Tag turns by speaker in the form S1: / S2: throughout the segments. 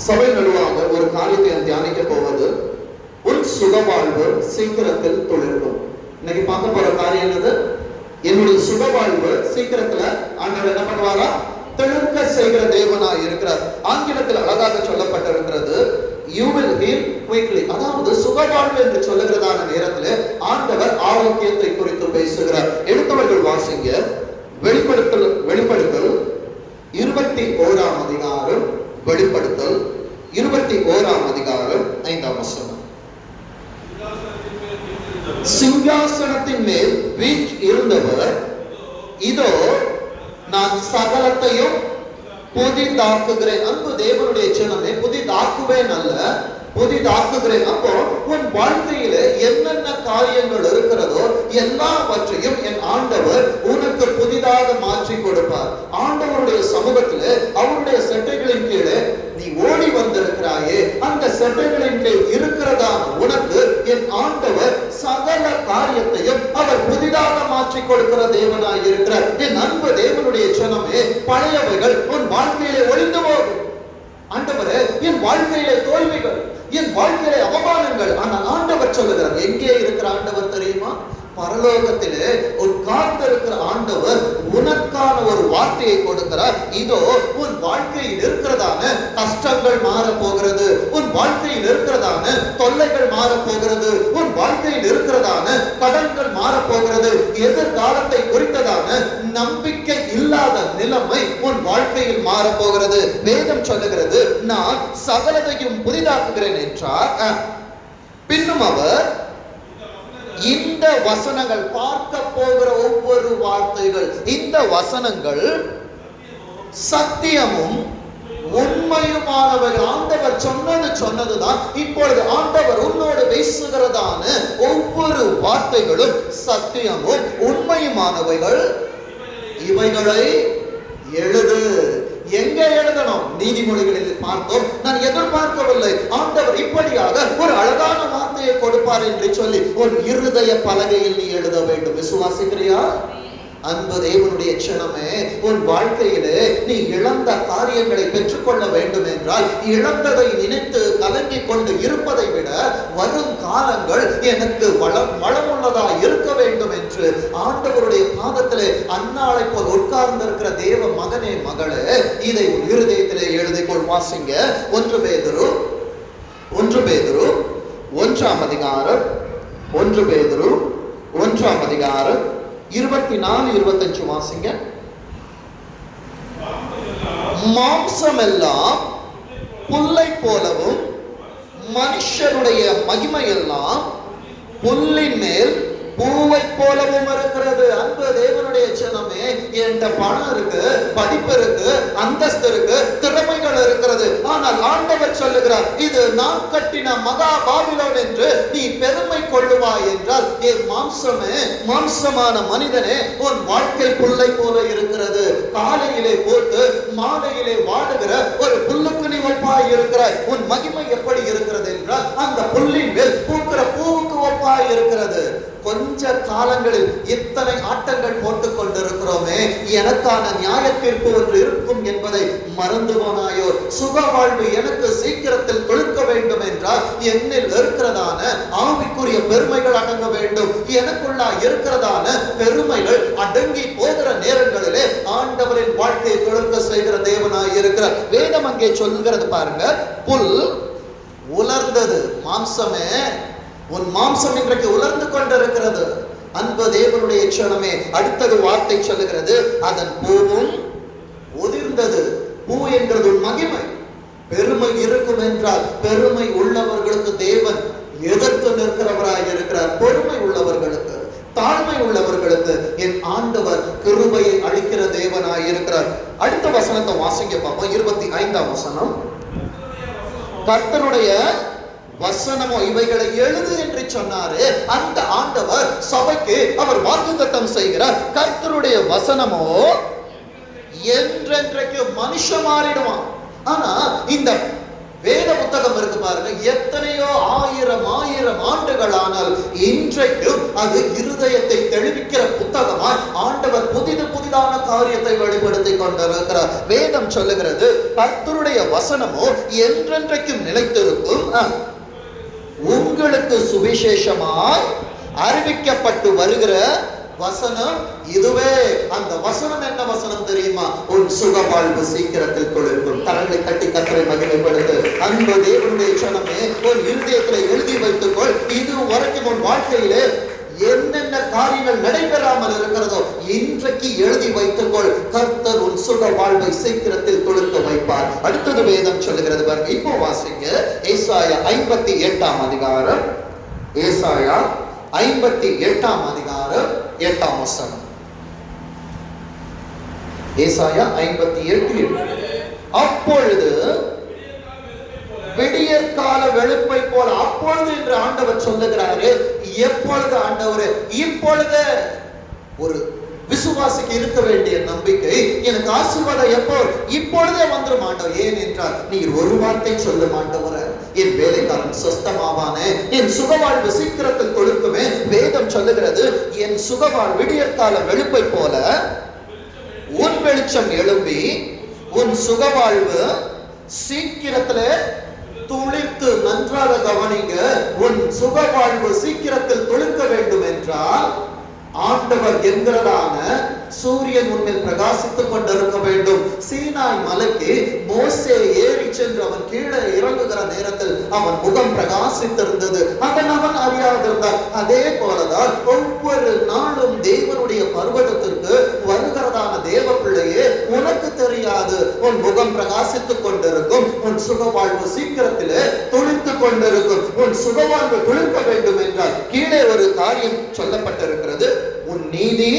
S1: சபை நடுவாக ஒரு காரியத்தை தியானிக்க போவது, உன் சுகவாழ்வு சீக்கிரத்தில் துளிர்க்கும். இன்னைக்கு பார்க்க போற காரியம் என்னது? என்னுடைய சுகவாழ்வு சீக்கிரத்துல ஆண்டவர் என்ன பண்ணுவாரா? தெளிர்க்க செய்கிற தேவனா இருக்கிறார். ஆங்கிலத்தில் அழகாக சொல்லப்பட்டிருக்கிறது, you will heal quickly. அதாவது சுகவாழ்வு என்று சொல்லுகிறதான நேரத்தில் ஆண்டவர் ஆரோக்கியத்தை குறித்து பேசுகிறார். எடுத்தவர்கள் வாசிங்க. வெளிப்படுத்தல் 21ஆம் அதிகாரம், வெளிப்படுத்தல் 21ஆம் அதிகாரம் 5ஆம் வசனம். சிங்காசனத்தின் மேல் வீற்று இருந்தவர், இதோ நான் சகலத்தையும் புதிதாக்குகிறேன். அன்பு தேவனுடைய ஜனமே, புதிதாக்குவேன் அல்ல, புதிதாக்குகிறேன். அப்போ உன் வாழ்க்கையில என்னென்ன காரியங்கள் இருக்கிறதோ எல்லாவற்றையும் என் ஆண்டவர் உனக்கு புதிதாக மாற்றி கொடுப்பார். ஆண்டவருடைய சமூகத்துல அவருடைய செட்டைகளின் கீழே நீ ஓடி வந்திருக்கிறாயே, அந்த செட்டைகளின் கீழ் இருக்கிறதான உனக்கு என் ஆண்டவர் சகல காரியத்தையும் அவர் புதிதாக மாற்றி கொடுக்கிற தேவனாய் இருக்கிறார். என் அன்பு தேவனுடைய ஜனமே, பழையவைகள் உன் வாழ்க்கையிலே ஒளிந்து போகும். ஆண்டவரே, என் வாழ்க்கையிலே தோல்விகள், என் வாழ்க்கையிலே அவமானங்கள், ஆனால் ஆண்டவர் சொல்லுகிறார். எங்கே இருக்கிற ஆண்டவர் தெரியுமா? பரலோகத்திலே உட்கார்ந்து இருக்கிற ஆண்டவர் உனக்கான ஒரு வார்த்தையை கொடுக்கிறார். இதோ உன் வாழ்க்கையில் இருக்கிறதான கஷ்டங்கள் மாற போகிறது, உன் வாழ்க்கையில் இருக்கிறதான தொல்லைகள் மாற போகிறது, உன் வாழ்க்கையில் இருக்கிறதான கடன்கள் மாற போகிறது, எதிர்காலத்தை குறித்ததான நம்பிக்கை இல்லாத நிலைமை உன் வாழ்க்கையில் மாற போகிறது. வேதம் சொல்லுகிறது, நான் சகலதையும் புதிதாக்குகிறேன் என்றார். பின்னும் அவர் இந்த வசனங்கள், பார்க்க போகிற ஒவ்வொரு வார்த்தைகள், இந்த வசனங்கள் சத்தியமும் உண்மையுமானவர்கள். ஆண்டவர் சொன்னதுதான் இப்பொழுது ஆண்டவர் உன்னோடு பேசுகிறதான ஒவ்வொரு வார்த்தைகளும் சத்தியமும் உண்மையுமானவைகள். இவைகளை எழுது. எங்க எழுதணும்? நீதிமொழிகளில் பார்த்தோம். நான் எதிர்பார்க்கவில்லை ஆண்டவர் இப்படியாக ஒரு அழகான வார்த்தையை கொடுப்பார் என்று சொல்லி ஒரு இருதய பலகையில் நீ எழுத வேண்டும். விசுவாசிக்கிறியா? அன்பு தேவனுடைய ஜனமே, உன் வாழ்க்கையிலே நீ இழந்த காரியங்களை பெற்றுக்கொள்ள வேண்டும் என்றால், இழந்ததை நினைத்து கலங்கிக் கொண்டு இருப்பதை விட வரும் காலங்கள் எனக்கு வளமுள்ளதா இருக்க வேண்டும் என்று ஆண்டவருடைய பாதத்திலே அன்னாளை போல் உட்கார்ந்து இருக்கிற தேவ மகனே, மகளே, இதை இருதயத்திலே எழுதிக்கொள். வாசிங்க. 1 பேதுரு 1ஆம் அதிகாரம், 1 பேதுரு 1ஆம் அதிகாரம் 24-25 வாசிங்க. மாம்சம் எல்லாம் புல்லை போலவும் மனுஷருடைய மகிமை எல்லாம் புல்லின் மேல் பூவை போலவும் இருக்கிறது. அன்பு தேவனுடைய ஜனமே, என்கிட்ட பணம் இருக்கு, படிப்பு இருக்கு, அந்தஸ்து இருக்கு, திறமைகள் இருக்கிறது, ஆனால் ஆண்டவர் சொல்லுகிறார், இது நான் கட்டின மகா பாபிலோன் என்று நீ பெருமை கொள்ளுவாய் என்றால், என் மாம்சமே, மாம்சமான மனிதனே, உன் வாழ்க்கை புல்லை போல இருக்கிறது. காலையிலே போட்டு மாலையிலே வாடுகிற ஒரு புல்லுக்கு நீ ஒப்பாய் இருக்கிறாய். உன் மகிமை எப்படி இருக்கிறது என்றால், அந்த புல்லின் மேல் பூக்கிற பூவுக்கு ஒப்பாய் இருக்கிறது. கொஞ்ச காலங்களில் இத்தனை ஆட்டங்கள் போட்டுக் கொண்டிருக்கிறோமே, எனக்கான நியாய தீர்ப்பு ஒன்று இருக்கும் என்பதை மறந்து போனாயோ? சுக வாழ்வு எனக்கு சீக்கிரத்தில் கொழுக்க வேண்டும் என்றால் என்னில் இருக்கிறதான ஆவிக்குரிய பெருமைகள் அடங்க வேண்டும். எனக்குள்ளா இருக்கிறதான பெருமைகள் அடங்கி போகிற நேரங்களிலே ஆண்டவரின் வாழ்க்கையை கொழுக்க செய்கிற தேவனாய் இருக்கிறார். வேதம் அங்கே சொல்கிறது பாருங்க, புல் உலர்ந்தது. மாம்சமே, உன் மாம்சம் இன்றைக்கு உலர்ந்து கொண்டிருக்கிறது. அன்பு தேவனுடைய ஜனமே, அடுத்தது வார்த்தை சொல்லுகிறது, அதன் பூவும் உதிர்ந்தது. பூ என்கிறது உன் மகிமை. பெருமை இருக்கும் என்றால் பெருமை உள்ளவர்களுக்கு தேவன் எதிர்த்து நிற்கிறவராய் இருக்கிறார். பொறுமை உள்ளவர்களுக்கு, தாழ்மை உள்ளவர்களுக்கு என் ஆண்டவர் கிருபையை அளிக்கிற தேவனாய் இருக்கிறார். அடுத்த வசனத்தை வாசிங்க பார்ப்போம். 25ஆம் வசனம். கர்த்தருடைய வசனமோ இவைகளை எழுது என்று சொன்னாரு. அந்த ஆண்டவர் சபைக்கு அவர் வாக்குத்தத்தம் செய்கிறார். கர்த்தருடைய வசனமோ என்றென்றைக்கு மனுஷன் மாறிடுவான். ஆனா இந்த வேத புத்தகம் இருக்கு பாருங்க, எத்தனையோ ஆயிரம் ஆண்டுகள் ஆனால் இன்றைக்கும் அது இருதயத்தை தெளிவிக்கிற புத்தகமா ஆண்டவர் புதிதான காரியத்தை வெளிப்படுத்தி கொண்டிருக்கிறார். வேதம் சொல்லுகிறது, கர்த்தருடைய வசனமோ என்றென்றைக்கும் நிலைத்திருக்கும், உங்களுக்கு சுவிசேஷமாய் அறிவிக்கப்பட்டு வருகிற வசனம் இதுவே. அந்த வசனம் என்ன வசனம் தெரியுமா? உன் சுக வாழ்வு சீக்கிரத்தில் கொள்ளும். கரங்களை கட்டி கர்த்தரை மகிமைப்படுத்து. அன்பு தேவனுடைய ஜனமே, உன் இருதயத்தில் எழுதி வைத்துக்கொள். இது வரைக்கும் உன் வாழ்க்கையிலே என்னென்ன காரியங்கள் நடைபெறாமல் இருக்கிறதோ இன்றைக்கு எழுதி வைத்துக்கொள். கர்த்தர் உன் சுக வாழ்வை சீக்கிரத்தில் கொழுக்க வைப்பார். அடுத்தது வேதம் சொல்லுகிறது பாருங்க. இப்போ வாசிங்க ஏசாயா 58 அதிகாரம். ஏசாயா 58 அதிகாரம் 8 வசனம். ஏசாயா 58:8. அப்பொழுது விடியற்கால வெளுப்பை போல. அப்பொழுது என்று ஆண்டவர் சொல்லுகிறாரு. எப்பொழுது ஆண்டவர்? இப்பொழுது. ஒரு விசுவாசிக்கு இருக்க வேண்டிய நம்பிக்கை, எனக்கு ஆசீர்வாதம் எப்போ? இப்பொழுதே வந்துடும் ஆண்டவர். ஏன் என்றால் நீர் ஒரு வார்த்தை சொல்லும் ஆண்டவர, என் வேலைக்காரன் சொஸ்தமாவானே, என் சுகவாழ்வு சீக்கிரத்தில் கொழுக்குமே. வேதம் சொல்லுகிறது, என் சுகவாழ் விடியற்கால வெளுப்பை போல உன் வெளிச்சம் எழும்பி உன் சுகவாழ்வு சீக்கிரத்துல துளிர்த்து. நன்றாக கவனிங்க. உன் சுகவாழ்வு சீக்கிரத்தில் துளிர்க்க வேண்டும் என்றால் ஆண்டவர் என்கிறதான சூரியன் உன்னில் பிரகாசித்துக் கொண்டிருக்க வேண்டும். சீனாய் மலைக்கு மோசே ஏறி சென்று அவன் கீழே இறங்குகிற நேரத்தில் அவன் முகம் பிரகாசித்திருந்தது. அதன் அவன் அறியாதிருந்தான். அதே போலதான் ஒவ்வொரு நாளும் தேவனுடைய பர்வதத்திற்கு வருகிறதான தேவ பிள்ளையே, உனக்கு தெரியாது, உன் முகம் பிரகாசித்துக் கொண்டிருக்கும். உன் சுகவாழ்வு சீக்கிரத்திலே துளிர்த்துக் கொண்டிருக்கும். உன் சுகவாழ்வு துளிர்க்க வேண்டும் என்றால் கீழே ஒரு காரியம் சொல்லப்பட்டிருக்கிறது. உன் நீதி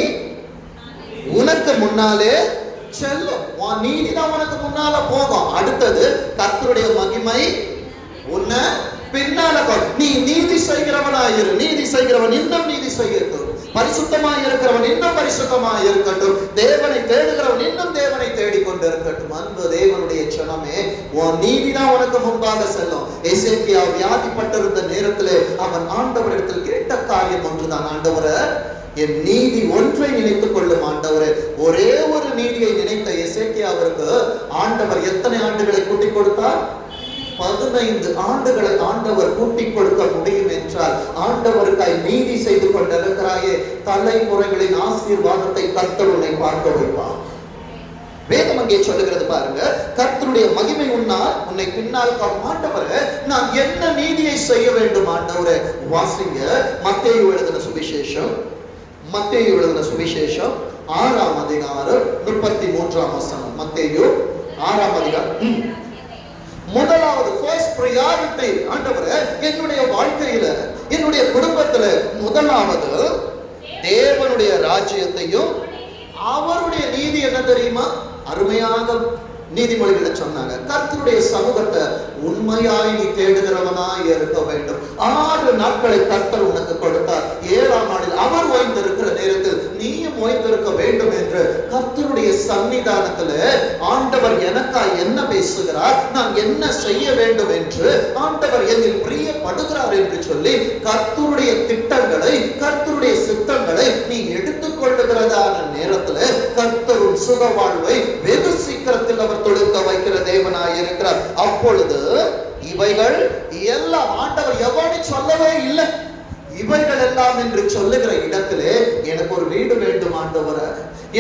S1: உனக்கு முன்னாலே செல்லும். உன் நீதி தான் உனக்கு முன்னால போகும். அடுத்தது கர்த்தருடைய மகிமை உன்னை பின்னால போகும். நீ நீதி செய்கிறவனாயிரு. நீதி செய்கிறவன் இன்னும் நீதி செய்யட்டும். பரிசுத்தமாய் இருக்கிறவன் இன்னும் பரிசுத்தமாய் இருக்கட்டும். தேவனை தேடுகிறவன் இன்னும் தேவனை தேடிக்கொண்டு இருக்கட்டும். அன்பு தேவனுடைய ஜனமே, உன் நீதி தான் உனக்கு முன்பாக செல்லும். எசேக்கியா வியாதிப்பட்டிருந்த நேரத்திலே அவன் ஆண்டவரிடத்தில் கேட்ட காரியம் ஒன்றுதான். ஆண்டவரே, என் நீதி ஒன்றை நினைத்துக் கொள்ளும் ஆண்டவரே. ஒரே ஒரு நீதியை நினைத்த எசேக்கியாவிற்கு ஆண்டவர் எத்தனை ஆண்டுகளை கூட்டிக் கொடுத்தார்? 15 ஆண்டுகளை ஆண்டவர் கூட்டிக் கொடுக்க முடியும் என்றால் ஆண்டவருக்காய் நீதி செய்து கொண்டிருக்கிறாயே, தலைமுறைகளின் ஆசீர்வாதத்தை கர்த்தர் உன்னை பார்க்க வைப்பார். வேதம் அங்கே சொல்லுகிறது பாருங்க, கர்த்தருடைய மகிமை உன்னை பின்னால் காக்கும். ஆண்டவரே, நான் என்ன நீதியை செய்ய வேண்டும் ஆண்டவரே? வாசிங்க மத்தேயு எழுதின சுவிசேஷம். மத்தேயு எழுதின சுவிசேஷம் 6 அதிகாரம் 33 வசனம். மத்தேயு 6 அதிகாரம். முதலாவது ஃபர்ஸ்ட் பிரையாரிட்டி, ஆண்டவரே, என்னுடைய வாழ்க்கையில, என்னுடைய குடும்பத்துல முதலாவது தேவனுடைய ராஜ்யத்தையும் அவருடைய நீதி என்ன தெரியுமா? அருமையாக நீதிமொழிகளை சொன்னாங்க. கர்த்தருடைய சமூகத்தை உண்மையாய் நீ தேடுகிறவனாய் இருக்க வேண்டும். 6 நாட்களை கர்த்தர் உனக்கு கொடுத்தார். 7ஆம் நாளில் அவர் ஓய்ந்திருக்கிற நேரத்தில் நீயும் ஓய்ந்திருக்க வேண்டும் என்று கர்த்தருடைய சன்னிதானத்துல ஆண்டவர் எனக்காய் என்ன பேசுகிறார், நான் என்ன செய்ய வேண்டும் என்று ஆண்டவர் என்னில் பிரியப்படுகிறார் என்று சொல்லி கர்த்தருடைய திட்டங்களை, கர்த்தருடைய சித்தங்களை நீ எடுத்துக்கொள்ளுகிறதான நேரத்துல கர்த்தரும் சுக வாழ்வை வெகு சீக்கிரத்தில் அவர் தொடுக்க வைக்கிற தேவனாய் இருக்கிறார். அப்பொழுது இவைகள் எல்லாம் ஆண்டவர் எவனி சொல்லவே இல்லை. இவைகள் எல்லாம் என்று சொல்லுகிற இடத்திலே எனக்கு ஒரு வீடு வேண்டும் ஆண்டவரே,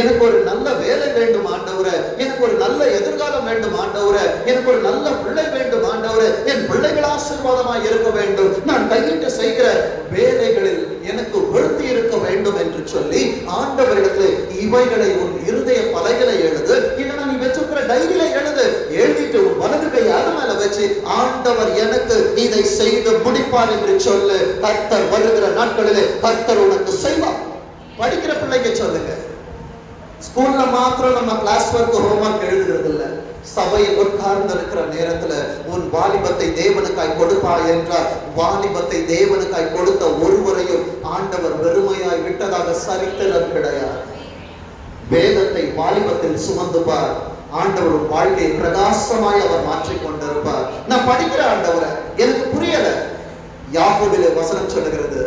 S1: எனக்கு ஒரு நல்ல வேலை வேண்டும் ஆண்டவரே, எனக்கு ஒரு நல்ல எதிர்காலம் வேண்டும் ஆண்டவரே, எனக்கு ஒரு நல்ல பிள்ளை வேண்டும் ஆண்டவரே, என் பிள்ளைகள் ஆசீர்வாதமாய் இருக்க வேண்டும், நான் கையிட்டு செய்கிற வேலைகளில் எனக்கு விருத்தி இருக்க வேண்டும் என்று சொல்லி ஆண்டவரிடத்தில் இவைகளை உன் இருதய பலகையில எழுது, இல்லைன்னா நீ வச்சிருக்கிற டைரியில எழுது. எழுதிட்டு உன் வலது கை அது மேல வச்சு ஆண்டவர் எனக்கு இதை செய்து முடிப்பார் என்று சொல்லு. கர்த்தர் வருகிற நாட்களிலே கர்த்தர் உனக்கு செய்வார். படிக்கிற பிள்ளைங்க சொல்லுங்க, ஸ்கூல்ல மாத்திரம் நம்ம கிளாஸ் ஒர்க் ஹோம்ஒர்க் எழுதுறது இல்ல, சபையில் உட்கார்ந்து இருக்கிற நேரத்துல உன் வாலிபத்தை தேவனுக்காய் கொடுப்பாய் என்றால் வாலிபத்தை தேவனுக்காய் கொடுத்த ஒருவரையும் ஆண்டவர் வெறுமையாய் விட்டதாக சரித்திரம் கிடையாது. வேதத்தை வாலிபத்தில் சுமந்து பார், ஆண்டவர் வாழ்க்கையை பிரகாசமாய் அவர் மாற்றிக் கொண்டிருப்பார். நான் படிக்கிற ஆண்டவரை எனக்கு புரியல. யாக்கோபிலே வசனம் சொல்லுகிறது,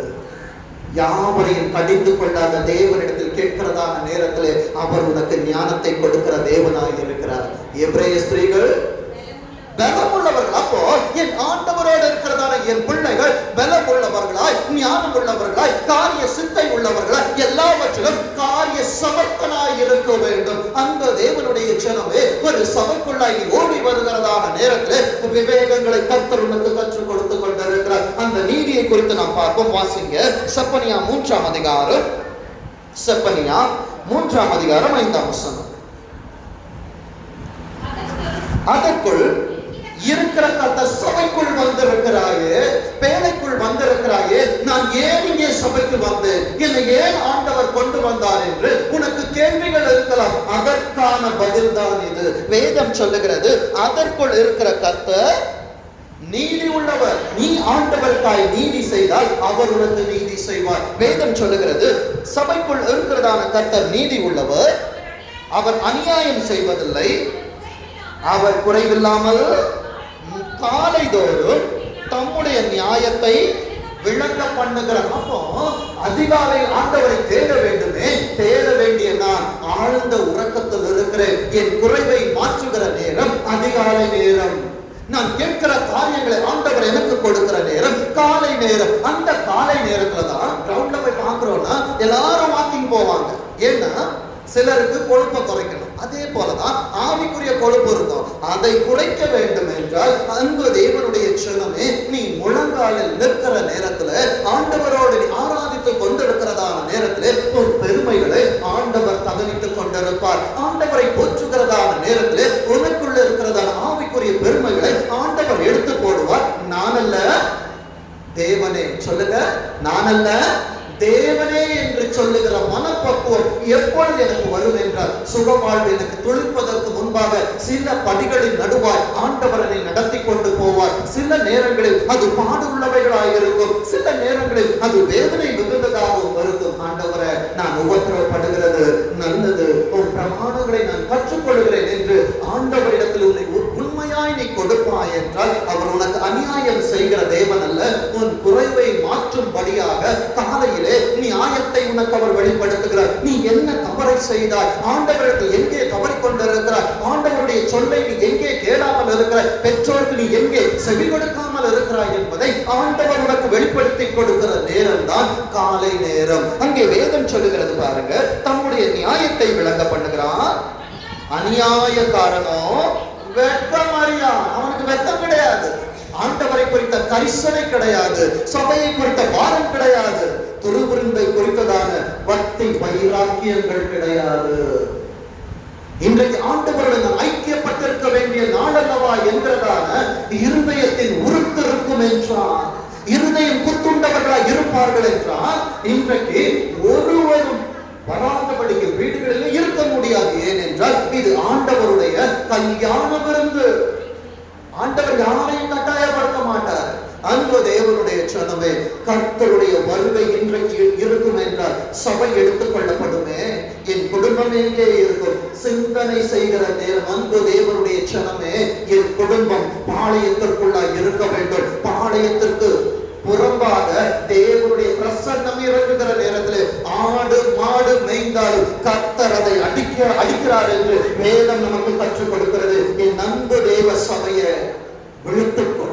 S1: யாவரையும் கடிந்து கொள்ளாத தேவனிடத்தில் கேட்கிறதான நேரத்திலே அவர் உனக்கு ஞானத்தை கொடுக்கிற தேவனாய் இருக்கிறார். எபிரேய ஸ்திரீகள் பலம் உள்ளவர்கள். அப்போ என் ஆண்டவரோடு இருக்கிறதான என் பிள்ளைகள் பலம் உள்ளவர்களாய், ஞானம் உள்ளவர்களாய், காரிய சித்தை உள்ளவர்களாய், எல்லாவற்றிலும் காரிய சமர்த்தனாய் இருக்க வேண்டும். அந்த தேவனுடைய ஜனமே ஒரு சபைக்குள்ளாய் ஓடி வருகிறதான நேரத்தில் விவேகங்களை கர்த்தர் உனக்கு கற்றுக் கொடுத்து கொண்டிருக்கிறார். அந்த நீதியை குறித்து நாம் பார்ப்போம். வாசிங்க செப்பனியா 3ஆம் அதிகாரம், செப்பனியா 3ஆம் அதிகாரம் 5ஆம் வசனம். அதற்குள் இருக்கிற கர்த்தர் சபைக்குள் வந்திருக்கிறாயே, பேழைக்குள் வந்திருக்கிறாயே, நான் ஏன் இங்கே சபைக்கு வந்தேன், என்னை ஏன் ஆண்டவர் கொண்டு வந்தார் என்று உனக்கு கேள்விகள் இருக்கலாம். அதற்கான பதில் தான் இது. வேதம் சொல்லுகிறது, அதற்குள் இருக்கிற கர்த்தர் நீதி உள்ளவர். நீ ஆண்டவருக்காய் நீதி செய்தால் அவர் உனக்கு நீதி செய்வார். வேதம் சொல்லுகிறது, சபைக்குள் இருக்கிறதான கர்த்தர் நீதி உள்ளவர், அவர் அநியாயம் செய்வதில்லை, அவர் குறைவில்லாமல் காலைதோறும் தம்முடைய நியாயத்தை விளங்க பண்ணுகிறார். அப்போ அதிகாலை ஆண்டவரை தேட வேண்டுமே, தேட வேண்டிய நான் ஆழ்ந்த உறக்கத்தில் இருக்கிறேன். என் குறைவை மாற்றுகிற நேரம் அதிகாலை நேரம். நான் கேட்கிற காரியங்களை ஆண்டவர் எனக்கு கொடுக்கிற நேரம் காலை நேரம். அந்த காலை நேரத்துல தான் கிரவுண்ட்ல போய் பாக்குறோம்னா எல்லாரும் வாக்கிங் போவாங்க. ஏன்னா சிலருக்கு கொழுப்பை குறைக்கணும். அதே போலதான் ஆவிக்குரிய கொழுப்பு இருக்கும், அதை குறைக்க வேண்டும் என்றால் அன்பு தேவனுடைய ஜனமே, நீ முழங்காலில் நிற்கிற நேரத்துல ஆண்டவரோடு ஆராதித்துக் கொண்டிருக்கிறதான நேரத்திலே ஒரு பெருமைகளை ஆண்டவர் தகனித்துக் கொண்டிருப்பார். ஆண்டவரை போற்றுகிறதான நேரத்திலே உனக்குள்ள இருக்கிறதான ஆவிக்குரிய பெருமைகளை ஆண்டவர் எடுத்து போடுவார். நானல்ல தேவனே, சொல்லுங்க, நானல்ல தேவனே என்று சொல்லுகிற மனப்பக்குவம் எப்பொழுது எனக்கு வரும் என்றால், சுகவாழ்வு எனக்கு துளிப்பதற்கு முன்பாக சில படிகளின் நடுவாய் ஆண்டவரனை நடத்தி கொண்டு போவார். சில நேரங்களில் அது பாடு உள்ளவைகளாயிருக்கும், சில நேரங்களில் அது வேதனை மிகுந்ததாகவும் இருக்கும். ஆண்டவரை, நான் உபத்திரவப்படுகிறது நல்லது, உன் பிரமாணங்களை நான் கற்றுக்கொள்கிறேன் என்று ஆண்டவரிடத்தில் உன்னை உண்மையாய் நீ கொடுப்பாய் என்றால் அவர் உனக்கு அநியாயம் செய்கிற தேவன் அல்ல. உன் குறைவை மாற்றும்படியாக காலையில் நியாயத்தை உனக்கு அவர் வெளிப்படுத்துகிறார். நீ என்ன தவறை செய்தாய், ஆண்டவருக்கு எங்கே தவறி கொண்டிருக்கிறார், ஆண்டவருடைய சொல்லை நீ எங்கே கேளாமல் இருக்கிறாய், பெற்றோருக்கு நீ எங்கே செவி கொடுக்காமல் இருக்கிறாய் என்பதை ஆண்டவர் உனக்கு வெளிப்படுத்தி கொடுக்கிற நேரம் தான் காலை நேரம். அங்கே வேதம் சொல்லுகிறது பாருங்க, தம்முடைய நியாயத்தை விளங்க பண்ணுகிறார். அநியாயக்காரனோ வெட்கம் அறியான். அவனுக்கு வெட்கம் கிடையாது, ஆண்டவரை குறித்த கரிசனை கிடையாது, சபையை குறித்த பாரம் கிடையாது, துருவிருந்தை குறித்ததான பக்தி வைராக்கியங்கள் கிடையாது. இன்றைக்கு ஆண்டவருடன் ஐக்கியப்பட்டிருக்க வேண்டிய நாளல்லவா என்கிறதான இருதயத்தின் உறுத்து இருக்கும் என்றால், இருதயம் குத்துண்டவர்களாக இருப்பார்கள் என்றால், இன்றைக்கு ஒருவரும் வராதபடிக்கு வீடுகளில் இருக்க முடியாது. ஏனென்றால் இது ஆண்டவருடைய கல்யாண விருந்து. ஆண்டவர் யாரையும் கட்டாயப்படுத்த மாட்டார். அன்பு தேவனுடைய ஜனமே, கர்த்தருடைய வருகை இன்றைக்கு இருக்கும் என்றால் சபை எடுத்துக் கொள்ளப்படுமே, என் குடும்பம் எங்கே இருக்கும் சிந்தனை செய்கிற நேரம். அன்பு தேவனுடைய ஜனமே, என் குடும்பம் பாளையத்திற்குள்ளாய் இருக்க வேண்டும். பாளையத்திற்கு புறம்பாக தேவனுடைய பிரசன்னம் இறங்குகிற நேரத்தில் ஆடு மாடு மேய்ந்தாலும் கர்த்தர் அதை அடிக்கிறார் என்று வேதம் நமக்கு கற்றுக் கொடுக்கிறது. என் அன்பு தேவ சபையை விழுத்துக்கொள்.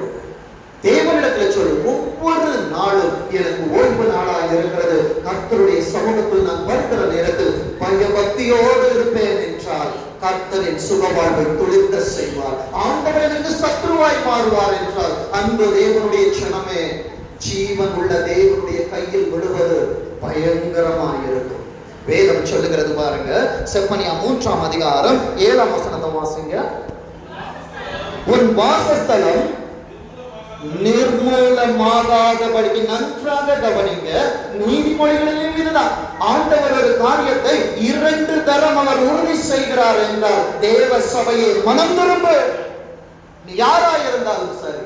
S1: தேவனிடத்தில் சொல்லு, ஒவ்வொரு நாளும் எனக்கு ஓய்வு நாளாக இருக்கிறது. கர்த்தருடைய சமூகத்தில் நான் வருகிற நேரத்தில் பயபக்தியோடு இருப்பேன் என்றால் கர்த்தரின் சுகவாழ்வை துளிர்க்க செய்வார். ஆண்டவர் எனக்கு சத்ருவாய் மாறுவார் என்றால் அன்பு தேவனுடைய ஜனமே, ஜீவன் உள்ள தேவனுடைய கையில் விடுவது பயங்கரமாயிருக்கும். வேதம் சொல்லுகிறது பாருங்க, செப்பனியா 3ஆம் அதிகாரம் 7ஆம் வசனத்தை வாசிங்க. உன் வாசஸ்தலம் நிர்மூலமாகாதபடிக்கு நன்றாக கவனிங்க. நீதிமொழிகளிலும் இதுதான். ஆண்டவர் ஒரு காரியத்தை 2 தரம் அவர் உறுதி செய்கிறார் என்றால், தேவ சபையை மனம் திரும்பு. நீ யாரா இருந்தாலும் சரி,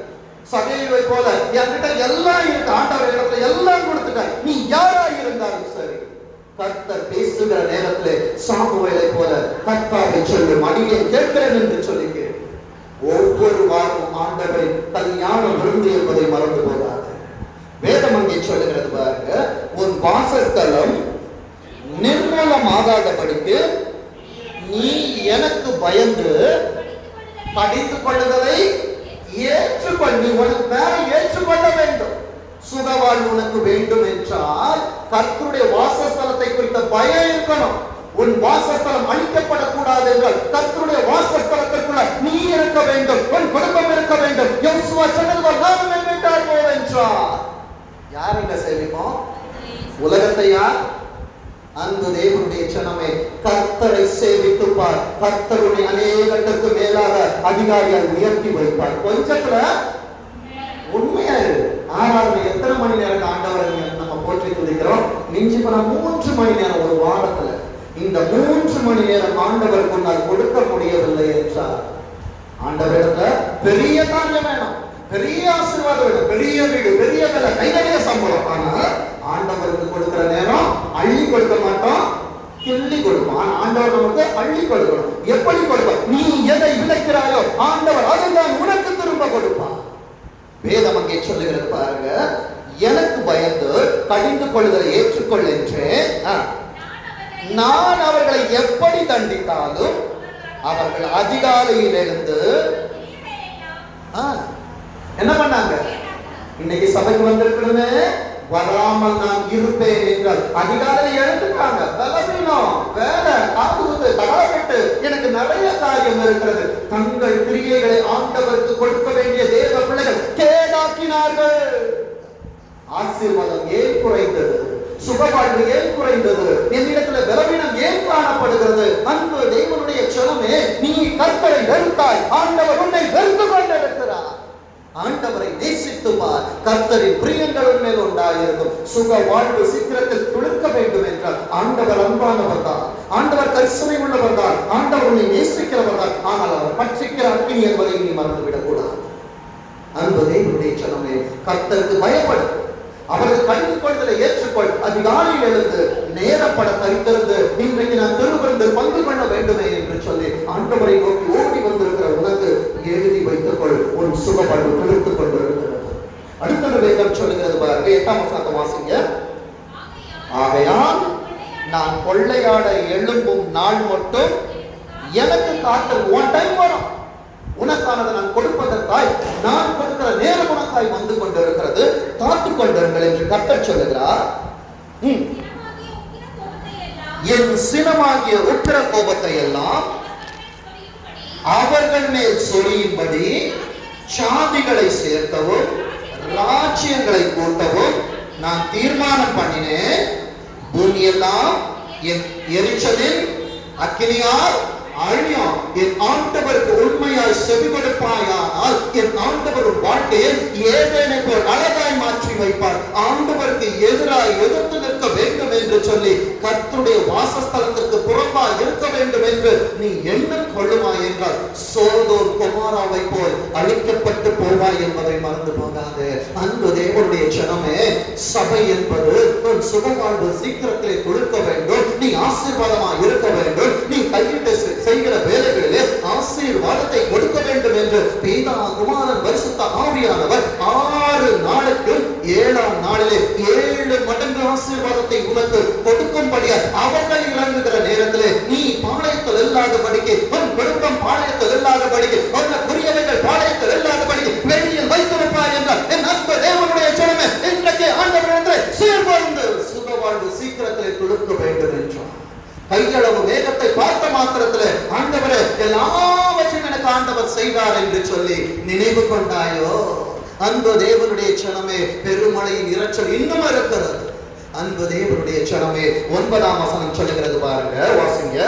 S1: சகைவை போல என்கிட்ட எல்லாம் இருக்கு, ஆண்டவர் இடத்துல எல்லாம் கொடுத்துட்டார், நீ யாரா இருந்தாலும் சரி, கர்த்தர் பேசுகிற நேரத்தில் சாமுவேலை போல கர்த்தாவை சொல்லு, அடியை கேட்கிறேன் என்று சொல்லிக்கிறேன். ஒவ்வொரு வாரமும் ஆண்டவரின் கல்யாண விருந்து என்பதை மறந்து போகாது. வேதம் அங்கே சொல்லுகிறது பாருங்க, உன் குற்றம் ஆகாதபடிக்கு நீ எனக்கு பயந்து படித்து கொள்ளுதலை ஏற்றுக்கொள். நீ உனக்கு மேல ஏற்றுக்கொள்ள வேண்டும். சுகவாழ்வு உனக்கு வேண்டும் என்றால் கர்த்தருடைய வாசஸ்தலத்தை குறித்த பயம் இருக்கணும். உன் வாசஸ்தலம் அழிக்கப்படக்கூடாது என்றால் கர்த்தருடைய வாசஸ்தலத்திற்குள்ள நீ இருக்க வேண்டும், உன் குடும்பம் இருக்க வேண்டும். யோசுவா சொன்னது நானும் என்றார் என்றார். யார் இங்க சேவிப்போம்? உலகத்தையா? அன்பு தேவனுடைய ஜனமே, கர்த்தரை சேவித்து பார். கர்த்தருடைய அநேகத்துக்கு மேலாக அதிகாரியால் உயர்த்தி வைப்பார். கொஞ்சத்துல உண்மையா ஆராதனை எத்தனை மணி நேரம் ஆண்டவரை நம்ம போற்றி துதிக்கிறோம்? மிஞ்சி போன 3 மணி நேரம் ஒரு வாரத்துல. இந்த 3 மணி நேரம் ஆண்டவருக்கு நான் கொடுக்க முடியவில்லை என்றார் ஆண்டவரிடத்துல பெரிய காரியம் வேணும், பெரிய ஆசீர்வாதம் வேணும், பெரிய வீடு, பெரிய வேலை, கை நிறைய சம்பளம். ஆனா ஆண்டவருக்கு கொடுக்கிற நேரம் அள்ளி கொடுக்க மாட்டோம், கிள்ளி கொடுப்போம். ஆனா ஆண்டவர் நமக்கு அள்ளி கொடுக்கணும். எப்படி கொடுப்பார்? நீ எதை விதைக்கிறாயோ ஆண்டவர் அதுதான் உனக்கு திரும்ப கொடுப்பார். வேதம் அங்கே சொல்லுகிறது பாருங்க, எனக்கு பயந்து கடிந்து கொள்ளுதலை ஏற்றுக்கொள் என்றேன். நான் அவர்களை எப்படி தண்டித்தாலும் அவர்கள் அதிகாலையில் எழுந்து என்ன பண்ணாங்க? இன்னைக்கு சபைக்கு வந்திருக்கணுமே, வராமல் நான் இருப்பேன் என்றால் அதிகாலையில் எழுந்துட்டாங்க. வேலை காத்து தகவல்பட்டு எனக்கு நிறைய காரியம் இருக்கிறது. தங்கள் கிரியைகளை ஆண்டவருக்கு கொடுக்க வேண்டிய தேவ பிள்ளைகள் கேடாக்கினார்கள். ஆசீர்வாதம் ஏன் குறைந்தது? சுகவாழ்வு ஏன் குறைந்தது? என்னிடத்துல பலவீனம் ஏன் காணப்படுகிறது? அன்பு தேவனுடைய ஜனமே, நீ கர்த்தரை வெறுத்தாய், ஆண்டவர் உன்னை வெறுத்து கொண்டிருக்கிறார். ஆண்டவரை நேசித்து பார். கர்த்தரின் பிரியங்கள் மேல் உண்டாயிருக்கும். சுக வாழ்வு சீக்கிரத்தில் துளிர்க்க வேண்டும் என்றால் ஆண்டவர் அன்பானவர் தான், ஆண்டவர் கரிசனை உள்ளவர் தான், ஆண்டவர் உன்னை நேசிக்கிறவர் தான். ஆனால் அவர் பட்சிக்கிற அக்னி என்பதை நீ மறந்துவிடக் கூடாது. அன்பு தேவனுடைய ஜனமே, கர்த்தருக்கு பயப்படும், அவரது கடிந்து கொள்வதை ஏற்றுக்கொள். அதிகாலையில் எழுந்து நேரப்பட தரித்திருந்து இன்றைக்கு நான் திருவிருந்து பங்கு கொள்ள வேண்டுமே என்று சொல்லி ஆண்டவரை நோக்கி ஓடி வந்திருக்கிற உனக்கு எழுதி வைத்துக் கொள். உன் சுகப்பாடு துளிர்த்துக் கொண்டிருக்கிறது. அடுத்தது வேதம் சொல்லுகிறது பாருங்க, 8ஆம் வசனத்தை வாசிங்க. ஆகையால் நான் கொள்ளையாட எழும்பும் நாள் மட்டும் எனக்கு காத்து ஒன் டைம் வரும். உனக்கானதை நான் கொடுப்பதற்காய் நான் கொடுக்கிற நேரம் உனக்காய் வந்து கொண்டிருக்கிறது, காத்துக் கொண்டிருங்கள் என்று கர்த்தர் சொல்லுகிறார். என் சினமாகிய உக்கிர கோபத்தை எல்லாம் அவர்கள் மேல் சொரியும்படி சாதிகளை சேர்க்கவும் ராஜ்யங்களை கூட்டவும் நான் தீர்மானம் பண்ணினேன். பூமியெல்லாம் என் எரிச்சலில் அக்கினியால் அழியும். என் ஆண்டவருக்கு உண்மையாய் செவி கொடுப்பாயானால் என் ஆண்டவர் வாழ்க்கையை ஏதேனை போல் அழகாய் மாற்றி வைப்பார். ஆண்டவருக்கு எதிராய் எதிர்த்து நிற்க வேண்டும் என்று சொல்லி கர்த்தருடைய வாசஸ்தலத்திற்கு புறம்பாய் இருக்க வேண்டும் என்று நீ எண்ணம் கொள்ளுமாய் என்றால் சோதோம் குமாராவை போல் அழிக்கப்பட்டு போவாய் என்பதை மறந்து போகாது. அன்பு தேவனுடைய ஜனமே, சபை என்பது உன் சுகவாழ்வு சீக்கிரத்திலே துளிர்க்க வேண்டும். நீ ஆசீர்வாதமாய் இருக்க வேண்டும். நீ கையிட்டு செய்கிற வேலைகளிலே ஆசீர்வாதத்தை கொடுக்க வேண்டும் என்று பிதா குமாரன் பரிசுத்த ஆவியானவர் 6 நாளுக்கு 7ஆம் நாளிலே 7 மடங்கு ஆசீர்வாதத்தை உனக்கு கொடுக்கும்படியா அவர்கள் இறங்குகிற நேரத்திலே நீ பாளையத்தில் இல்லாதபடிக்கு, உன் குடும்பம் பாளையத்தில் இல்லாதபடிக்கு, உன்னுக்குரியவைகள் பாளையத்தில் இல்லாதபடிக்கு வெளியில் வைத்திருப்பார் என்றால் என் அன்பு தேவனுடைய ஜனமே, இன்றைக்கு ஆண்டவரிடத்திலே சீர்வந்து சுகவாழ்வு சீக்கிரத்திலே துளிர்க்க வேண்டும் என்றார். கையளவு வேகத்தை பார்த்த மாத்திரத்தில் ஆண்டவரே எல்லாவற்றையும் எனக்கு ஆண்டவர் செய்தார் என்று சொல்லி நினைவு கொண்டாயோ? அன்பு தேவனுடைய ஜனமே, பெருமழையின் இரைச்சல் இன்னும் இருக்கிறது. அன்பு தேவனுடைய ஜனமே, 9ஆம் வசனம் சொல்லுகிறது பாருங்க, வாசிங்க.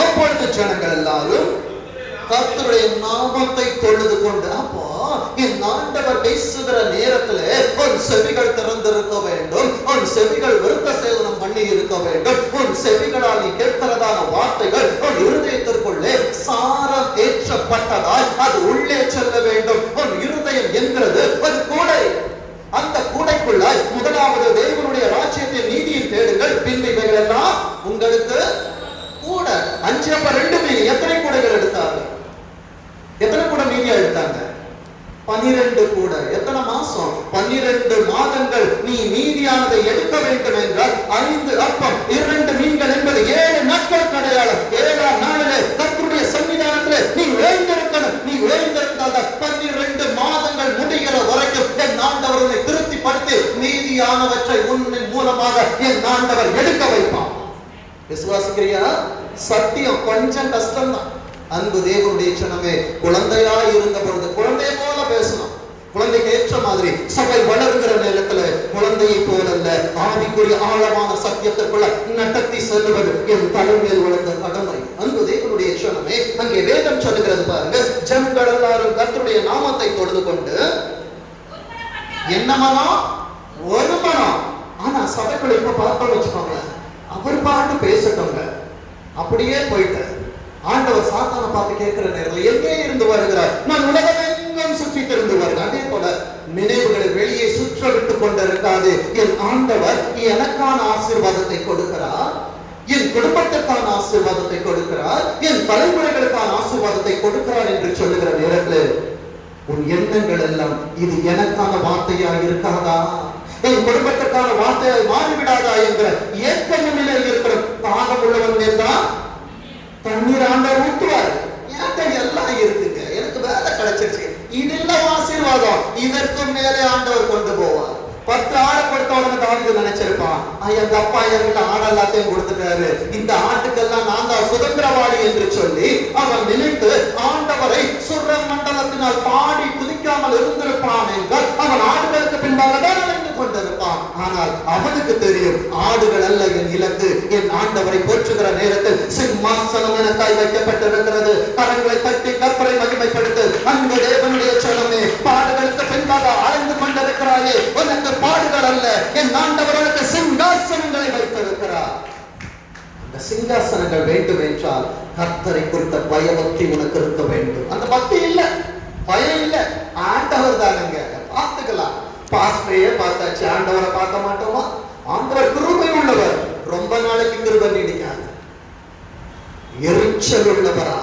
S1: அப்பொழுது ஜனங்கள் எல்லாரும் கர்த்தருடைய நாமத்தை தொழுது கொண்டு, அப்போ என் ஆண்டவர் பேசுகிற நேரத்திலே உன் செவிகள் திறந்திருக்க வேண்டும், உன் செவிகள் விருத்த சேதனம் பண்ணி இருக்க வேண்டும். உன் செவிகளால் நீ கேட்கிறதான வார்த்தைகள் உன் இருதயத்திற்குள்ளே சாரம் ஏற்றப்பட்டதால் அது உள்ளே செல்ல வேண்டும். உன் இருதயம் என்கிறது ஒரு கூடை. அந்த கூடைக்குள்ளாய் முதலாவது தேவனுடைய ராஜ்யத்தின் நீதியை தேடுங்கள், பின் இவைகள் எல்லாம் உங்களுக்கு கூட. 5 அப்ப 2 மீன் எத்தனை கூடைகள் எடுத்தாங்க? எத்தனை கூட மீதியா எடுத்தாங்க? 12 கூட. எத்தனை மாசம்? 12 மாதங்கள். நீ மீதியானதை எடுக்க வேண்டும் என்றால் 5 அப்பம் 2 என் ஆண்டவர் எடுக்க வைப்பான். விசுவாசிக்கிறியா? சத்தியம் கொஞ்சம் கஷ்டம்தான். அன்பு தேவனுடைய ஜனமே, குழந்தையா இருந்த பொழுது குழந்தைய போல பேசணும். குழந்தைக்கு ஏற்ற மாதிரி சபை வளர்கிற நேரத்துல குழந்தையை போல அல்ல, ஆவிக்குரிய ஆழமான சத்தியத்திற்குள்ள நடத்தி செல்லுவது என் தலைமையில் வளர்ந்த கடமை. அன்பு தேவனுடைய ஜனமே, அங்கே வேதம் சொல்லுகிறது பாருங்க, ஜனங்கள் எல்லாரும் கர்த்தருடைய நாமத்தை தொழுது கொண்டு என்ன மனம்? ஒரு மனம். ஆனா சபைக்குள்ள இப்ப பார்க்க வச்சுக்கோங்க, அவர் பாட்டு பேசட்டோங்க, அப்படியே போயிட்டு ஆண்டவர் சாத்தானை பார்த்து கேட்கிற நேரத்தில் எங்கே இருந்து வருகிறார்? நான் உலகமெங்கும் சுற்றி திருந்து வருகிறேன். அதே போல நினைவுகளை வெளியே சுற்ற விட்டு கொண்டிருக்காது. என் ஆண்டவர் எனக்கான ஆசீர்வாதத்தை கொடுக்கிறார், என் குடும்பத்திற்கான ஆசீர்வாதத்தை கொடுக்கிறார், என் தலைமுறைகளுக்கான ஆசீர்வாதத்தை கொடுக்கிறார் என்று சொல்லுகிற நேரத்தில் உன் எண்ணங்கள் எல்லாம் இது எனக்கான வார்த்தையா இருக்காதா, என் குடும்பத்திற்கான வார்த்தையாய் மாறிவிடாதா என்ற ஏற்ற நிலையில் இருக்கிற தாகம் உள்ளவன் என்றால் தண்ணீர் ஆண்டவர் ஊற்றுவார். என்கிட்ட எல்லாம் இருக்குங்க, எனக்கு வேலை கிடைச்சிருச்சு, இதெல்லாம் ஆசீர்வாதம், இதற்கு மேலே ஆண்டவர் கொண்டு போவார். 10 ஆடை கொடுத்த உடனே தாவீது நினைச்சிருப்பான், எங்க அப்பா என்கிட்ட ஆடை எல்லாத்தையும் கொடுத்துட்டாரு, இந்த ஆட்டுக்கெல்லாம் நான் தான் சுதந்திரவாளி என்று சொல்லி அவன் நினைத்து ஆண்டவரை சுர மண்டலத்தினால் பாடி குதிக்காமல் இருந்திருப்பான் என்றால் அவன் ஆடுகளுக்கு பின்பாக தான் நினைந்து கொண்டிருப்பான். ஆனால் அவனுக்கு தெரியும், ஆடுகள் அல்ல என் இலக்கு, என் ஆண்டவரை போற்றுகிற நேரத்தில் சிம்மாசனம் எனக்காய் வைக்கப்பட்டிருக்கிறது. கரங்களை தட்டி கர்த்தரை மகிமைப்படுத்து. அன்பு தேவனுடைய சனமே, பாடுகளுக்கு பின்பாக ஆழ்ந்து கொண்டிருக்கிறாயே, உனக்கு பாடுகள் அல்ல, என் ஆண்டவர் உனக்கு சிங்காசனங்களை வைத்திருக்கிறார். அந்த சிங்காசனங்கள் வேண்டும் என்றால் கர்த்தரை குறித்த பயபக்தி உனக்கு இருக்க வேண்டும். அந்த பக்தி இல்ல, பயம் இல்ல, ஆண்டவர் தானுங்க, பார்த்துக்கலாம். பாஸ்டரையே பார்த்தாச்சு, ஆண்டவரை பார்க்க மாட்டோமா? ஆண்டவர் கிருபை உள்ளவர், ரொம்ப நாளைக்கு கிருபை நீடிக்காது. எரிச்சல் உள்ளவரா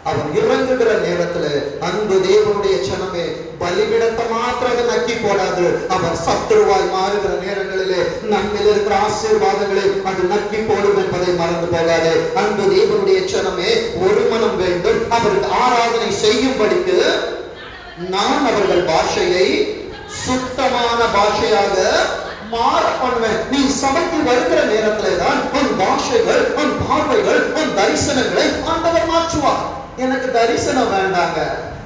S1: அவர் இறங்குகிற நேரத்துல அன்பு தேவனுடைய ஜனமே, பலிபிடத்தை மாத்திரம் நக்கி போடாது, அவர் சத்துருவாய் மாறுகிற நேரங்களிலே நம்மில் இருக்கிற ஆசீர்வாதங்களை அது நக்கி போடும் என்பதை மறந்து போகாது. அன்பு தேவனுடைய ஜனமே, ஒரு மனம் வேண்டும். அவருக்கு ஆராதனை செய்யும்படிக்கு நான் அவர்கள் பாஷையை சுத்தமான பாஷையாக மாற பண்ணுவேன். நீ சபைக்கு வருகிற நேரத்திலே தான் உன் பாஷைகள், உன் பார்வைகள், உன் தரிசனங்களை ஆண்டவர் மாற்றுவார். எனக்கு தரிசனம் வேண்டாங்க,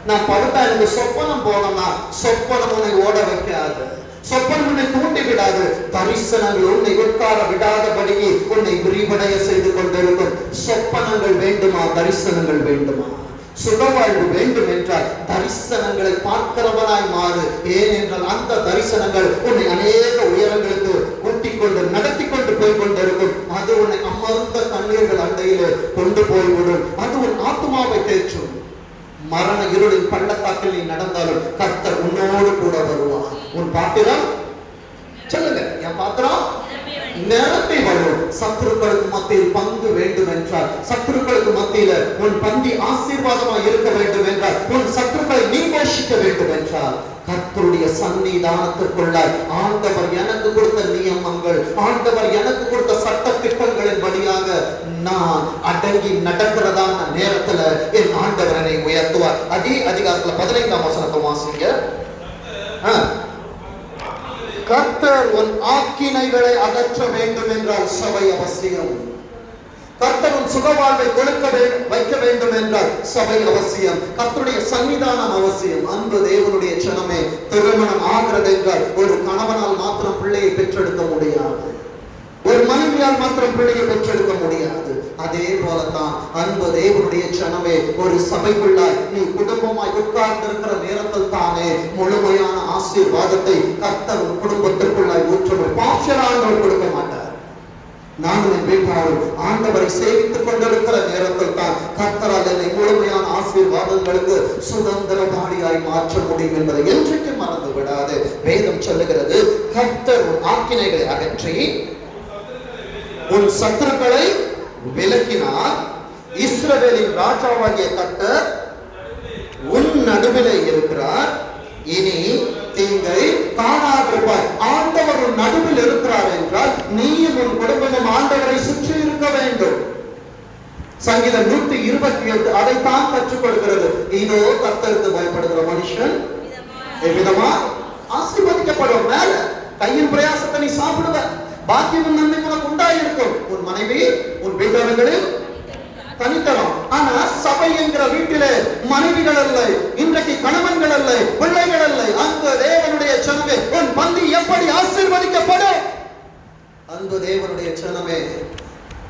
S1: நான் படுத்தா எனக்கு சொப்பனம் போனோம்னா சொப்பனம் உன்னை ஓட வைக்காது, சொப்பனம் உன்னை தூண்டி விடாது. தரிசனங்கள் உன்னை உட்கார விடாதபடி உன்னை விரிவடைய செய்து கொண்டிருக்கும். சொப்பனங்கள் வேண்டுமா? தரிசனங்கள் வேண்டுமா? சுகவாழ்வு வேண்டும் என்றால் தரிசனங்களை பார்க்கிறவனாய் மாறு. ஏனென்றால் அந்த தரிசனங்கள் உன்னை அநேக உயரங்களுக்கு கூட்டிக் கொண்டு நடத்தி கொண்டு போய் கொண்டிருக்கும். அது உன்னை அமர்ந்த தண்ணீர்கள் அண்டையிலே கொண்டு போய்விடும். அது உன் ஆத்மாவை தேற்றும். மரண இருளின் பள்ளத்தாக்கில் நீ நடந்தாலும் கர்த்தர் உன்னோடு கூட வருவார். உன் பாத்திரம், சொல்லுங்க, என் பாத்திரம் நிரப்பி வரும். சத்துருக்களுக்கு மத்தியில் பங்கு வேண்டும் என்றால், சத்துருக்களுக்கு மத்தியில உன் பந்தி ஆசீர்வாதமாக இருக்க வேண்டும் என்றால், உன் சத்துருக்களை நீ போஷிக்க வேண்டும் என்றால், கர்த்தருடைய சன்னிதானத்திற்குள்ள ஆண்டவர் எனக்கு கொடுத்த நியமங்கள், ஆண்டவர் எனக்கு கொடுத்த சட்ட திட்டங்களின் படியாக நான் அடங்கி நடக்கிறதான நேரத்துல என் ஆண்டவரனை உயர்த்துவார். அதே அதிகாரத்துல 15ஆம் வசனத்தை வாசிங்க. கர்த்தர் உன் ஆக்கினைகளை அகற்ற வேண்டும் என்றால் சபை அவசியம். கர்த்தர் உன் சுகவாழ்வை கொடுக்க வைக்க வேண்டும் என்றால் சபை அவசியம். கர்த்தருடைய சன்னிதானம் அவசியம். அன்பு தேவனுடைய ஜனமே, திருமணம் ஆகிறது என்றால் ஒரு கணவனால் மாத்திரம் பிள்ளையை பெற்றெடுக்க முடியாது, ஒரு மனைவியால் மாத்திரம் பிள்ளையை பெற்றெடுக்க முடியாது. அதே போலதான் அன்பு தேவனுடைய ஜனமே, ஒரு சபைக்குள்ளாய் நீ குடும்பமாய் உட்கார்ந்து இருக்கிற நேரத்தில் தானே முழுமையான ஆசீர்வாதத்தை கர்த்தர் குடும்பத்திற்குள்ளாய் ஊற்றுவார். பாஷராண்டவர் கொடுக்க மாட்டார். நானும் என் வீட்டாரும் ஆண்டவரை சேவித்துக் கொண்டிருக்கிற நேரத்தில் தான் கர்த்தரால் என்னை முழுமையான ஆசீர்வாதங்களுக்கு சுதந்திரவாளியாய் மாற்ற முடியும் என்பதை என்றைக்கு மறந்து விடாது. வேதம் சொல்லுகிறது, கர்த்தர் உன் ஆக்கினைகளை அகற்றி உன் சத்துருக்களை விலக்கினார். இஸ்ரவேலின் ராஜாவாகிய கர்த்தர் உன் நடுவிலே இருக்கிறார், இனி தீங்கை காணாதிருப்பாய். ஆண்டவர் உன் நடுவில் இருக்கிறார் என்றால் நீயும் உன் குடும்பமும் ஆண்டவரை சுற்றி இருக்க வேண்டும். சங்கீதம் 128 அதைத்தான் கற்றுக் கொடுக்கிறது. இதோ கர்த்தருக்கு பயப்படுகிற மனுஷன் எவ்விதமா ஆசீர்வதிக்கப்படும். மேல கையின் பிரயாசத்தை நீ சாப்பிடுவ, பாக்கியமும் நன்மை உனக்கு உண்டாயிருக்கும். உன் மனைவி உன் வீட்டவர்களில் தனித்தரம். ஆனா சபை என்கிற வீட்டிலே மனைவிகள் அல்ல, இன்றைக்கு கணவன்கள் அல்ல, பிள்ளைகள் அல்ல. அன்பு தேவனுடைய சனமே, உன் பந்தி எப்படி ஆசீர்வதிக்கப்படும்? அன்பு தேவனுடைய சனமே,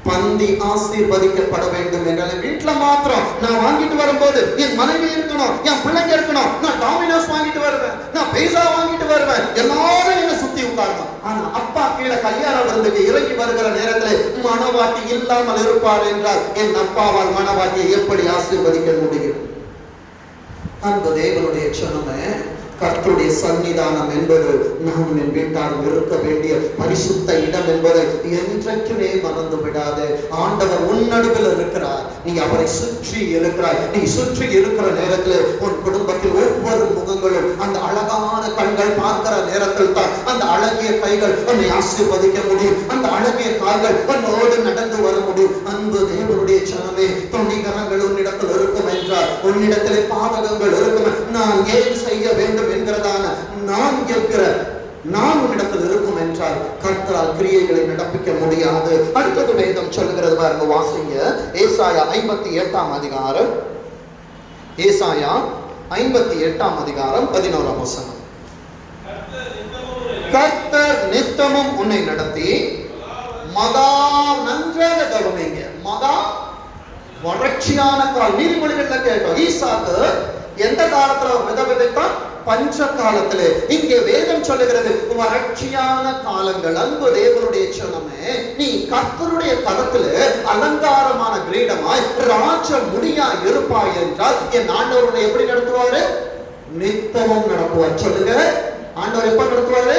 S1: பந்தி ஆசீர்வதிக்கப்பட வேண்டும் என்றால் வீட்டுல மாத்திரம் நான் வாங்கிட்டு வரும்போது என் மனைவி இருக்கணும், என் பிள்ளைங்க இருக்கணும். நான் டாமினோஸ் வாங்கிட்டு வருவேன், நான் பீஸா வாங்கிட்டு வருவேன், எல்லாரும் என்ன சுத்தி உட்காரணும். ஆனா அப்பா கீழே கல்யாண விருந்துக்கு இறங்கி வருகிற நேரத்தில் மனவாட்டி இல்லாமல் இருப்பார் என்றால் என் அப்பாவால் மனவாட்டியை எப்படி ஆசீர்வதிக்க முடியும்? அன்பு தேவனுடைய சனமே, கர்த்தருடைய சன்னிதானம் என்பது நாம் என் வீட்டாரும் இருக்க வேண்டிய பரிசுத்த இடம் என்பதை என்றைக்குமே மறந்து விடாது. ஆண்டவர் உன் நடுவில் இருக்கிறார், நீ அவரை சுற்றி இருக்கிறாய். நீ சுற்றி இருக்கிற நேரத்தில் உன் குடும்பத்தில் ஒவ்வொரு முகங்களும் அந்த அழகான கண்கள் பார்க்கிற நேரத்தில் தான் அந்த அழகிய கைகள் உன்னை ஆசீர்வதிக்க முடியும், அந்த அழகிய கால்கள் உன்னோடு நடந்து வர முடியும். அன்பு தேவனுடைய சனமே, துணிகரங்கள் உன்னிடத்தில் இருக்கும் என்றால் உன்னிடத்திலே பாதகங்கள் இருக்கும். நான் ஏன் செய்ய வேண்டும் என்கிறதான நான் கேட்கிற நான் உன்னிடத்தில் இருக்கும் என்றால் கர்த்தரால் கிரியைகளை நடப்பிக்க முடியாது. அடுத்தது வேதம் சொல்லுகிறது பாருங்க, வாசிங்க. ஏசாயா 58 அதிகாரம், ஏசாயா 58 அதிகாரம் 11 வசனம். கர்த்தர் நித்தமும் உன்னை நடத்தி மகா நன்றாக கவனிங்க, மகா வறட்சியான கால். நீதிமொழிகள்ல கேட்டோம், ஈசாக்கு எந்த காலத்துல வித விதைத்தான்? பஞ்ச காலத்திலே. இங்கே வேதம் சொல்லுகிறது வறட்சியான காலங்கள். அன்பு தேவனுடைய சனமே, நீ கர்த்தருடைய கரத்திலே அலங்காரமான கிரீடமாய் ராஜ முடியா இருப்பாய் என்றால் என் ஆண்டவருடைய எப்படி நடத்துவாரு? நித்தமும் நடத்துவார். சொல்லுங்க, ஆண்டவர் எப்ப நடத்துவாரு?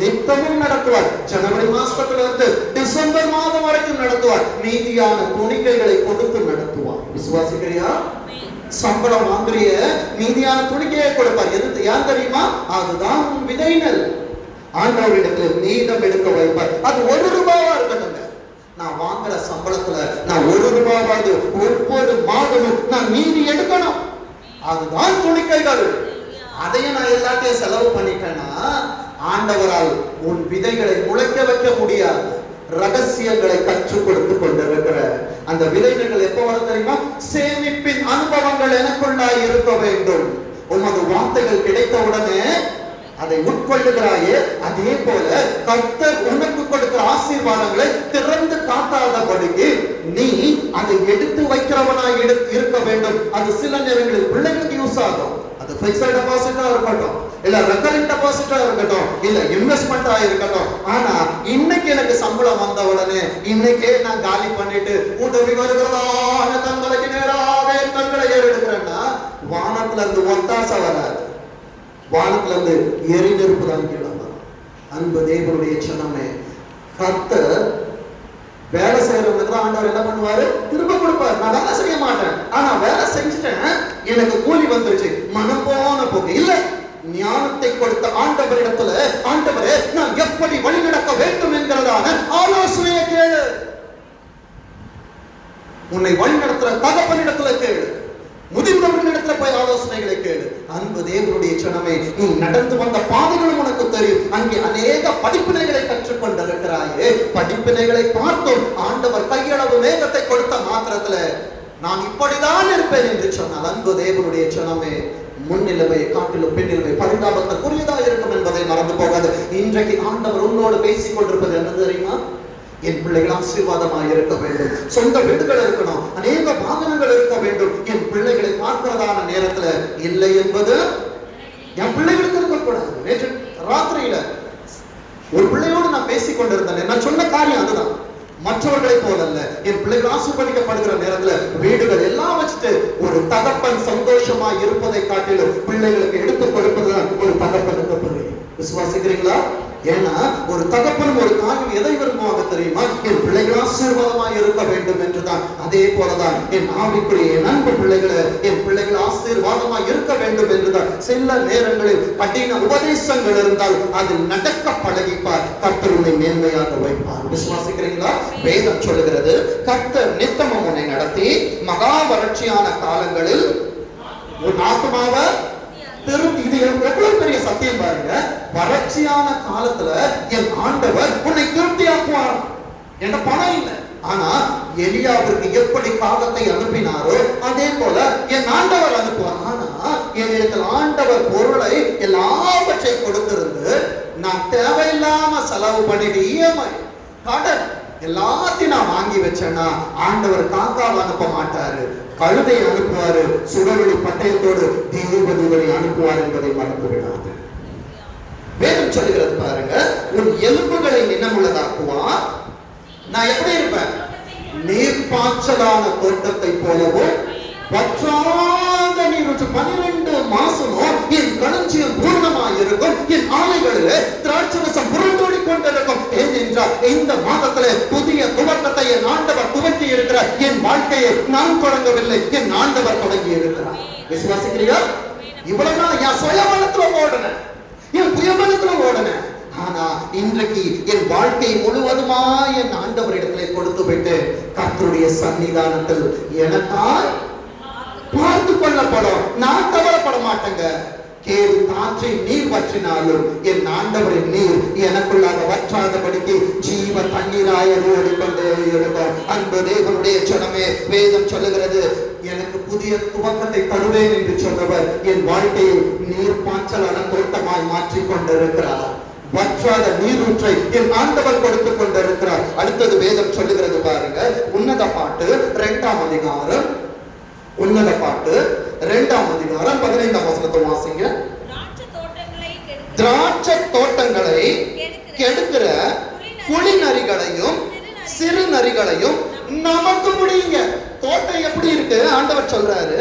S1: நித்தமும் நடத்துவார். ஜனவரி மாசத்துல இருந்து டிசம்பர் மாதம் வரைக்கும் நடத்துவார். மீதியான துணிக்கைகளை கொடுத்து நடத்துவார். விசுவாசிக்கிறியா? சம்பளம் வாங்குறிய மீதியான துணிக்கையை கொடுப்பார். எது யார் தெரியுமா? அதுதான் விதை நெல். ஆண்டவரிடத்தில் மீதம் எடுக்க வைப்பார். அது 1 ரூபாவா இருக்கட்டும். நான் வாங்குற சம்பளத்துல நான் 1 ரூபாவது ஒவ்வொரு மாதமும் நான் மீதி எடுக்கணும். அதுதான் துணிக்கைகள். அதையும் நான் எல்லாத்தையும் செலவு பண்ணிட்டேன்னா ஆண்டவரால் உன் விதைகளை முளைக்க வைக்க முடியாது. ரகசியங்களை கற்றுக் கொடுத்து கொண்டிருக்கிற அந்த விதைகள் எப்ப வர தெரியுமா? சேமிப்பின் அனுபவங்கள் எனக்குள்ளாய் இருக்க வேண்டும். உமது வார்த்தைகள் கிடைத்த உடனே அதை உட்கொள்ளுகிறாயே, அதே போல கர்த்தர் உனக்கு கொடுக்கிற ஆசீர்வாதங்களை திறந்து காட்டாதபடிக்கு நீ அதை எடுத்து வைக்கிறவனாய் இருக்க வேண்டும். அது சில நேரங்களில் பிள்ளைகளுக்கு யூஸ் ஆகும். அது பிக்ஸட் டெபாசிட்டா இருக்கட்டும், இல்ல ரெக்கரிங் டெபாசிட்டா இருக்கட்டும், இல்ல இன்வெஸ்ட்மெண்டா இருக்கட்டும். ஆனா இன்னைக்கு எனக்கு சம்பளம் வந்த உடனே இன்னைக்கே நான் காலி பண்ணிட்டு உதவி வருகிறதான தங்களுக்கு நேராக கண்களை ஏறெடுக்கிறேன்னா வானத்துல இருந்து ஒத்தாசை வராது, வானத்துல இருந்து எரி நெருப்பு தான் கீழே வரும். அன்பு தேவனுடைய சனமே, கர்த்தர் வேலை செய்யறவங்களுக்கு ஆண்டவர் என்ன பண்ணுவாரு? திரும்ப கொடுப்பார். நான் வேலை செய்ய மாட்டேன், ஆனா வேலை செஞ்சுட்டேன், எனக்கு கூலி வந்துருச்சு, மனம் போன போக்கு இல்ல. ஞானத்தை கொடுத்த ஆண்டவரிடத்துல ஆண்டவரே நான் எப்படி வழி நடக்க வேண்டும் என்கிறதான ஆலோசனையை கேளு. உன்னை வழி நடத்துற தகப்பனிடத்துல கேளு, முதிர்ந்தவர்களிடத்துல போய் ஆலோசனைகளை கேளு. அன்பு தேவனுடைய சனமே, நீ நடந்து வந்த பாதைகளும் உனக்கு தெரியும். அங்கே அநேக படிப்பினைகளை கற்றுக்கொண்டிருக்கிறாயே. படிப்பினைகளை பார்த்தும் ஆண்டவர் கையளவு வேகத்தை கொடுத்த மாத்திரத்துல நான் இப்படிதான் இருப்பேன் என்று சொன்னால் அன்பு தேவனுடைய சனமே, முன்னிலைமை காட்டிலும் பின்னிலைமை பரிதாபத்திற்குரியதா இருக்கும் என்பதை மறந்து போகாது. இன்றைக்கு ஆண்டவர் உன்னோடு பேசிக் கொண்டிருப்பது என்ன தெரியுமா? என் பிள்ளைகள் ஆசீர்வாதமாக இருக்க வேண்டும், சொந்த வீடுகள் இருக்கணும், அநேக வாகனங்கள் இருக்க வேண்டும். என் பிள்ளைகளை பார்க்கிறதான நேரத்துல இல்லை என்பது என் பிள்ளைகளுக்கு இருக்கக்கூடாது. நேற்று ராத்திரியில ஒரு பிள்ளையோடு நான் பேசிக் கொண்டிருந்தேன். நான் சொன்ன காரியம் அதுதான். மற்றவர்களை போல அல்ல. என் பிள்ளைகள் ஆசீர்வதிக்கப்படுகிற நேரத்துல வீடுகள் எல்லாம் வச்சுட்டு ஒரு தகப்பன் சந்தோஷமா இருப்பதை காட்டிலும் பிள்ளைகளுக்கு எடுத்துக் கொடுப்பதுதான் ஒரு தகப்பனுக்கு பெரிய. விசுவாசிக்கிறீங்களா? ஏன்னா ஒரு தகப்பனும் ஒரு தாயும் எதை விரும்புவாங்க தெரியுமா? என் பிள்ளைகள் ஆசீர்வாதமாக இருக்க வேண்டும் என்றுதான். அதே போலதான் என் ஆவிக்குரிய என் அன்பு பிள்ளைகளை என் பிள்ளைகள் ஆசீர்வாதமாக இருக்க வேண்டும் என்றுதான். சில நேரங்களில் கடின உபதேசங்கள் இருந்தால் அது நடக்க பழகிப்பார், கர்த்தர் உன்னை மேன்மையாக வைப்பார். விசுவாசிக்கிறீங்களா? வேதம் சொல்லுகிறது கர்த்தர் நித்தமும் உன்னை நடத்தி மகா வறட்சியான காலங்களில் உன் ஆத்மாவை இது எவ்வளவு பெரிய சத்தியம் பாருங்க. வறட்சியான காலத்துல என் ஆண்டவர் உன்னை திருப்தியாக்குவார். என்ன பணம் இல்லை, ஆனா எலியாவிற்கு எப்படி காகத்தை அனுப்பினாரோ அதே போல என் ஆண்டவர் அனுப்புவார். ஆனா என்னிடத்தில் ஆண்டவர் பொருளை எல்லாவற்றையும் கொடுத்திருந்து நான் தேவையில்லாம செலவு பண்ணிட்டு இஎம்ஐ கடன் எல்லாத்தையும் நான் வாங்கி வச்சேன்னா ஆண்டவர் காக்காவை அனுப்ப மாட்டாரு, கழுதை அனுப்புவாரு, சுடவெளி பட்டயத்தோடு தேவதூதனை அனுப்புவார் என்பதை மறந்து விடாது. வேதம் சொல்லுகிறது பாருங்க, உன் எலும்புகளை நினமுள்ளதாக்குவான். நான் எப்படி இருப்பேன்? நீர்ப்பாய்ச்சலான தோட்டத்தை போலவும் வற்றாத நீர் 12 மாசமும் என் களஞ்சியம் பூர்ணமாய் இருக்கும், என் ஆலைகளிலே திராட்சரசம் புரண்டோடி கொண்டிருக்கும். ஏனென்றால் இந்த மாதத்திலே புதிய துவக்கத்தை என் ஆண்டவர் துவக்கி இருக்கிறார். என் வாழ்க்கையை நான் தொடங்கவில்லை, என் ஆண்டவர் தொடங்கி இருக்கிறார். விசுவாசிக்கிறீர்கள்? இவ்வளவு நாள் என் சுயபலத்துல ஓடுனேன், என் புயபலத்துல ஓடுனேன். ஆனா இன்றைக்கு என் வாழ்க்கை முழுவதுமா என் ஆண்டவரிடத்திலே கொடுத்து விட்டு கர்த்தருடைய சன்னிதானத்தில் எனக்காய் பார்த்து கொள்ளப்படும். நான் கவலைப்பட மாட்டேங்க. கேடு காற்றை நீர் வற்றினாலும் என் ஆண்டவரின் நீர் எனக்குள்ளாக வற்றாதபடிக்கு ஜீவ தண்ணீராய் ஓடிக்கொண்டே இருக்கும். அன்பு தேவனுடைய ஜனமே, வேதம் சொல்லுகிறது, எனக்கு புதிய துவக்கத்தை தருவேன் என்று சொன்னவர் என் வாழ்க்கையை நீர் பாய்ச்சலான தோட்டமாய் மாற்றிக் கொண்டிருக்கிறார். வற்றாத நீரூற்றை என் ஆண்டவர் கொடுத்துக் கொண்டிருக்கிறார். அடுத்தது வேதம் சொல்லுகிறது பாருங்க, உன்னத பாட்டு 2ஆம் அதிகாரம், உன்னத பாட்டு 2ஆம் அதிகாரம் 15ஆம் வசனத்தை வாசிங்க. திராட்சை தோட்டங்களை கெடுக்கிற குழி நரிகளையும் சிறு நரிகளையும் நமக்கு முடியுங்க. தோட்டம் எப்படி இருக்கு? ஆண்டவர் சொல்றாரு,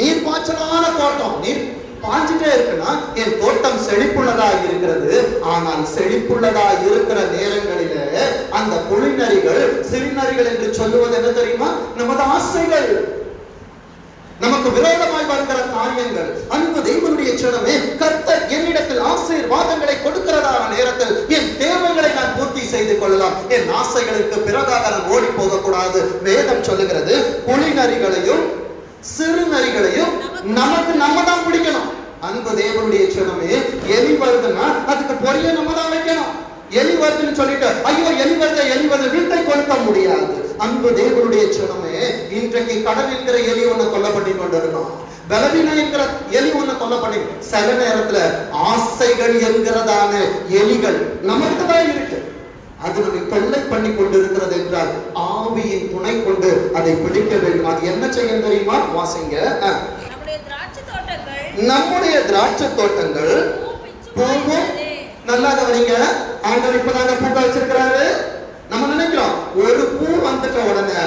S1: நீர் பாய்ச்சலான தோட்டம், நீர் பாஞ்சிட்டே இருக்குன்னா என் தோட்டம் செழிப்புள்ளதா இருக்கிறது. ஆனால் செழிப்புள்ளதா இருக்கிற நேரங்களில அந்த குழிநரிகள் சிறுநரிகள் என்று சொல்லுவது என்ன தெரியுமா? நமது ஆசைகள், நமக்கு விரோதமாய் வருகிற காரியங்கள். அன்பு தேவனுடைய ஜனமே, கர்த்தர் என்னிடத்தில் ஆசீர்வாதங்களை கொடுக்கிறதான நேரத்தில் என் தேவைகளை நான் பூர்த்தி செய்து கொள்ளலாம். என் ஆசைகளுக்கு பிறகாக நான் ஓடி போக கூடாது. வேதம் சொல்லுகிறது, குழிநரிகளையும் சிறு நரிகளையும் நமக்கு நம்ம தான் பிடிக்கணும். அன்பு தேவனுடைய ஜனமே, எலி வருதுன்னா அதுக்கு பொரிய நம்ம தான் வைக்கணும். எலி வருதுன்னு சொல்லிட்டு ஐயோ எலி வருது வீட்டை கொளுத்த முடியாது. அன்பு தேவனுடைய ஜனமே, இன்றைக்கு கடன் என்கிற எலி ஒண்ணு கொல்லப்பட்டு கொண்டிருக்கோம், பலவீனம் என்கிற எலி ஒண்ணு கொல்லப்பட்டு, சில நேரத்துல ஆசைகள் என்கிறதான எலிகள் நமக்கு தான் இருக்கு. அது நம்மை தொல்லை பண்ணி கொண்டிருக்கிறது என்றால் ஆவியின் துணை கொண்டு அதை பிடிக்க வேண்டும். அது என்ன செய்ய தெரியுமா? வாசிங்க. நம்முடைய திராட்சை தோட்டங்கள் பூவும் நல்லா கவனிங்க. ஆண்டவர் இப்பதாங்க பூக்க வச்சிருக்கிறாரு. நம்ம நினைக்கிறோம் ஒரு பூ வந்துட்ட உடனே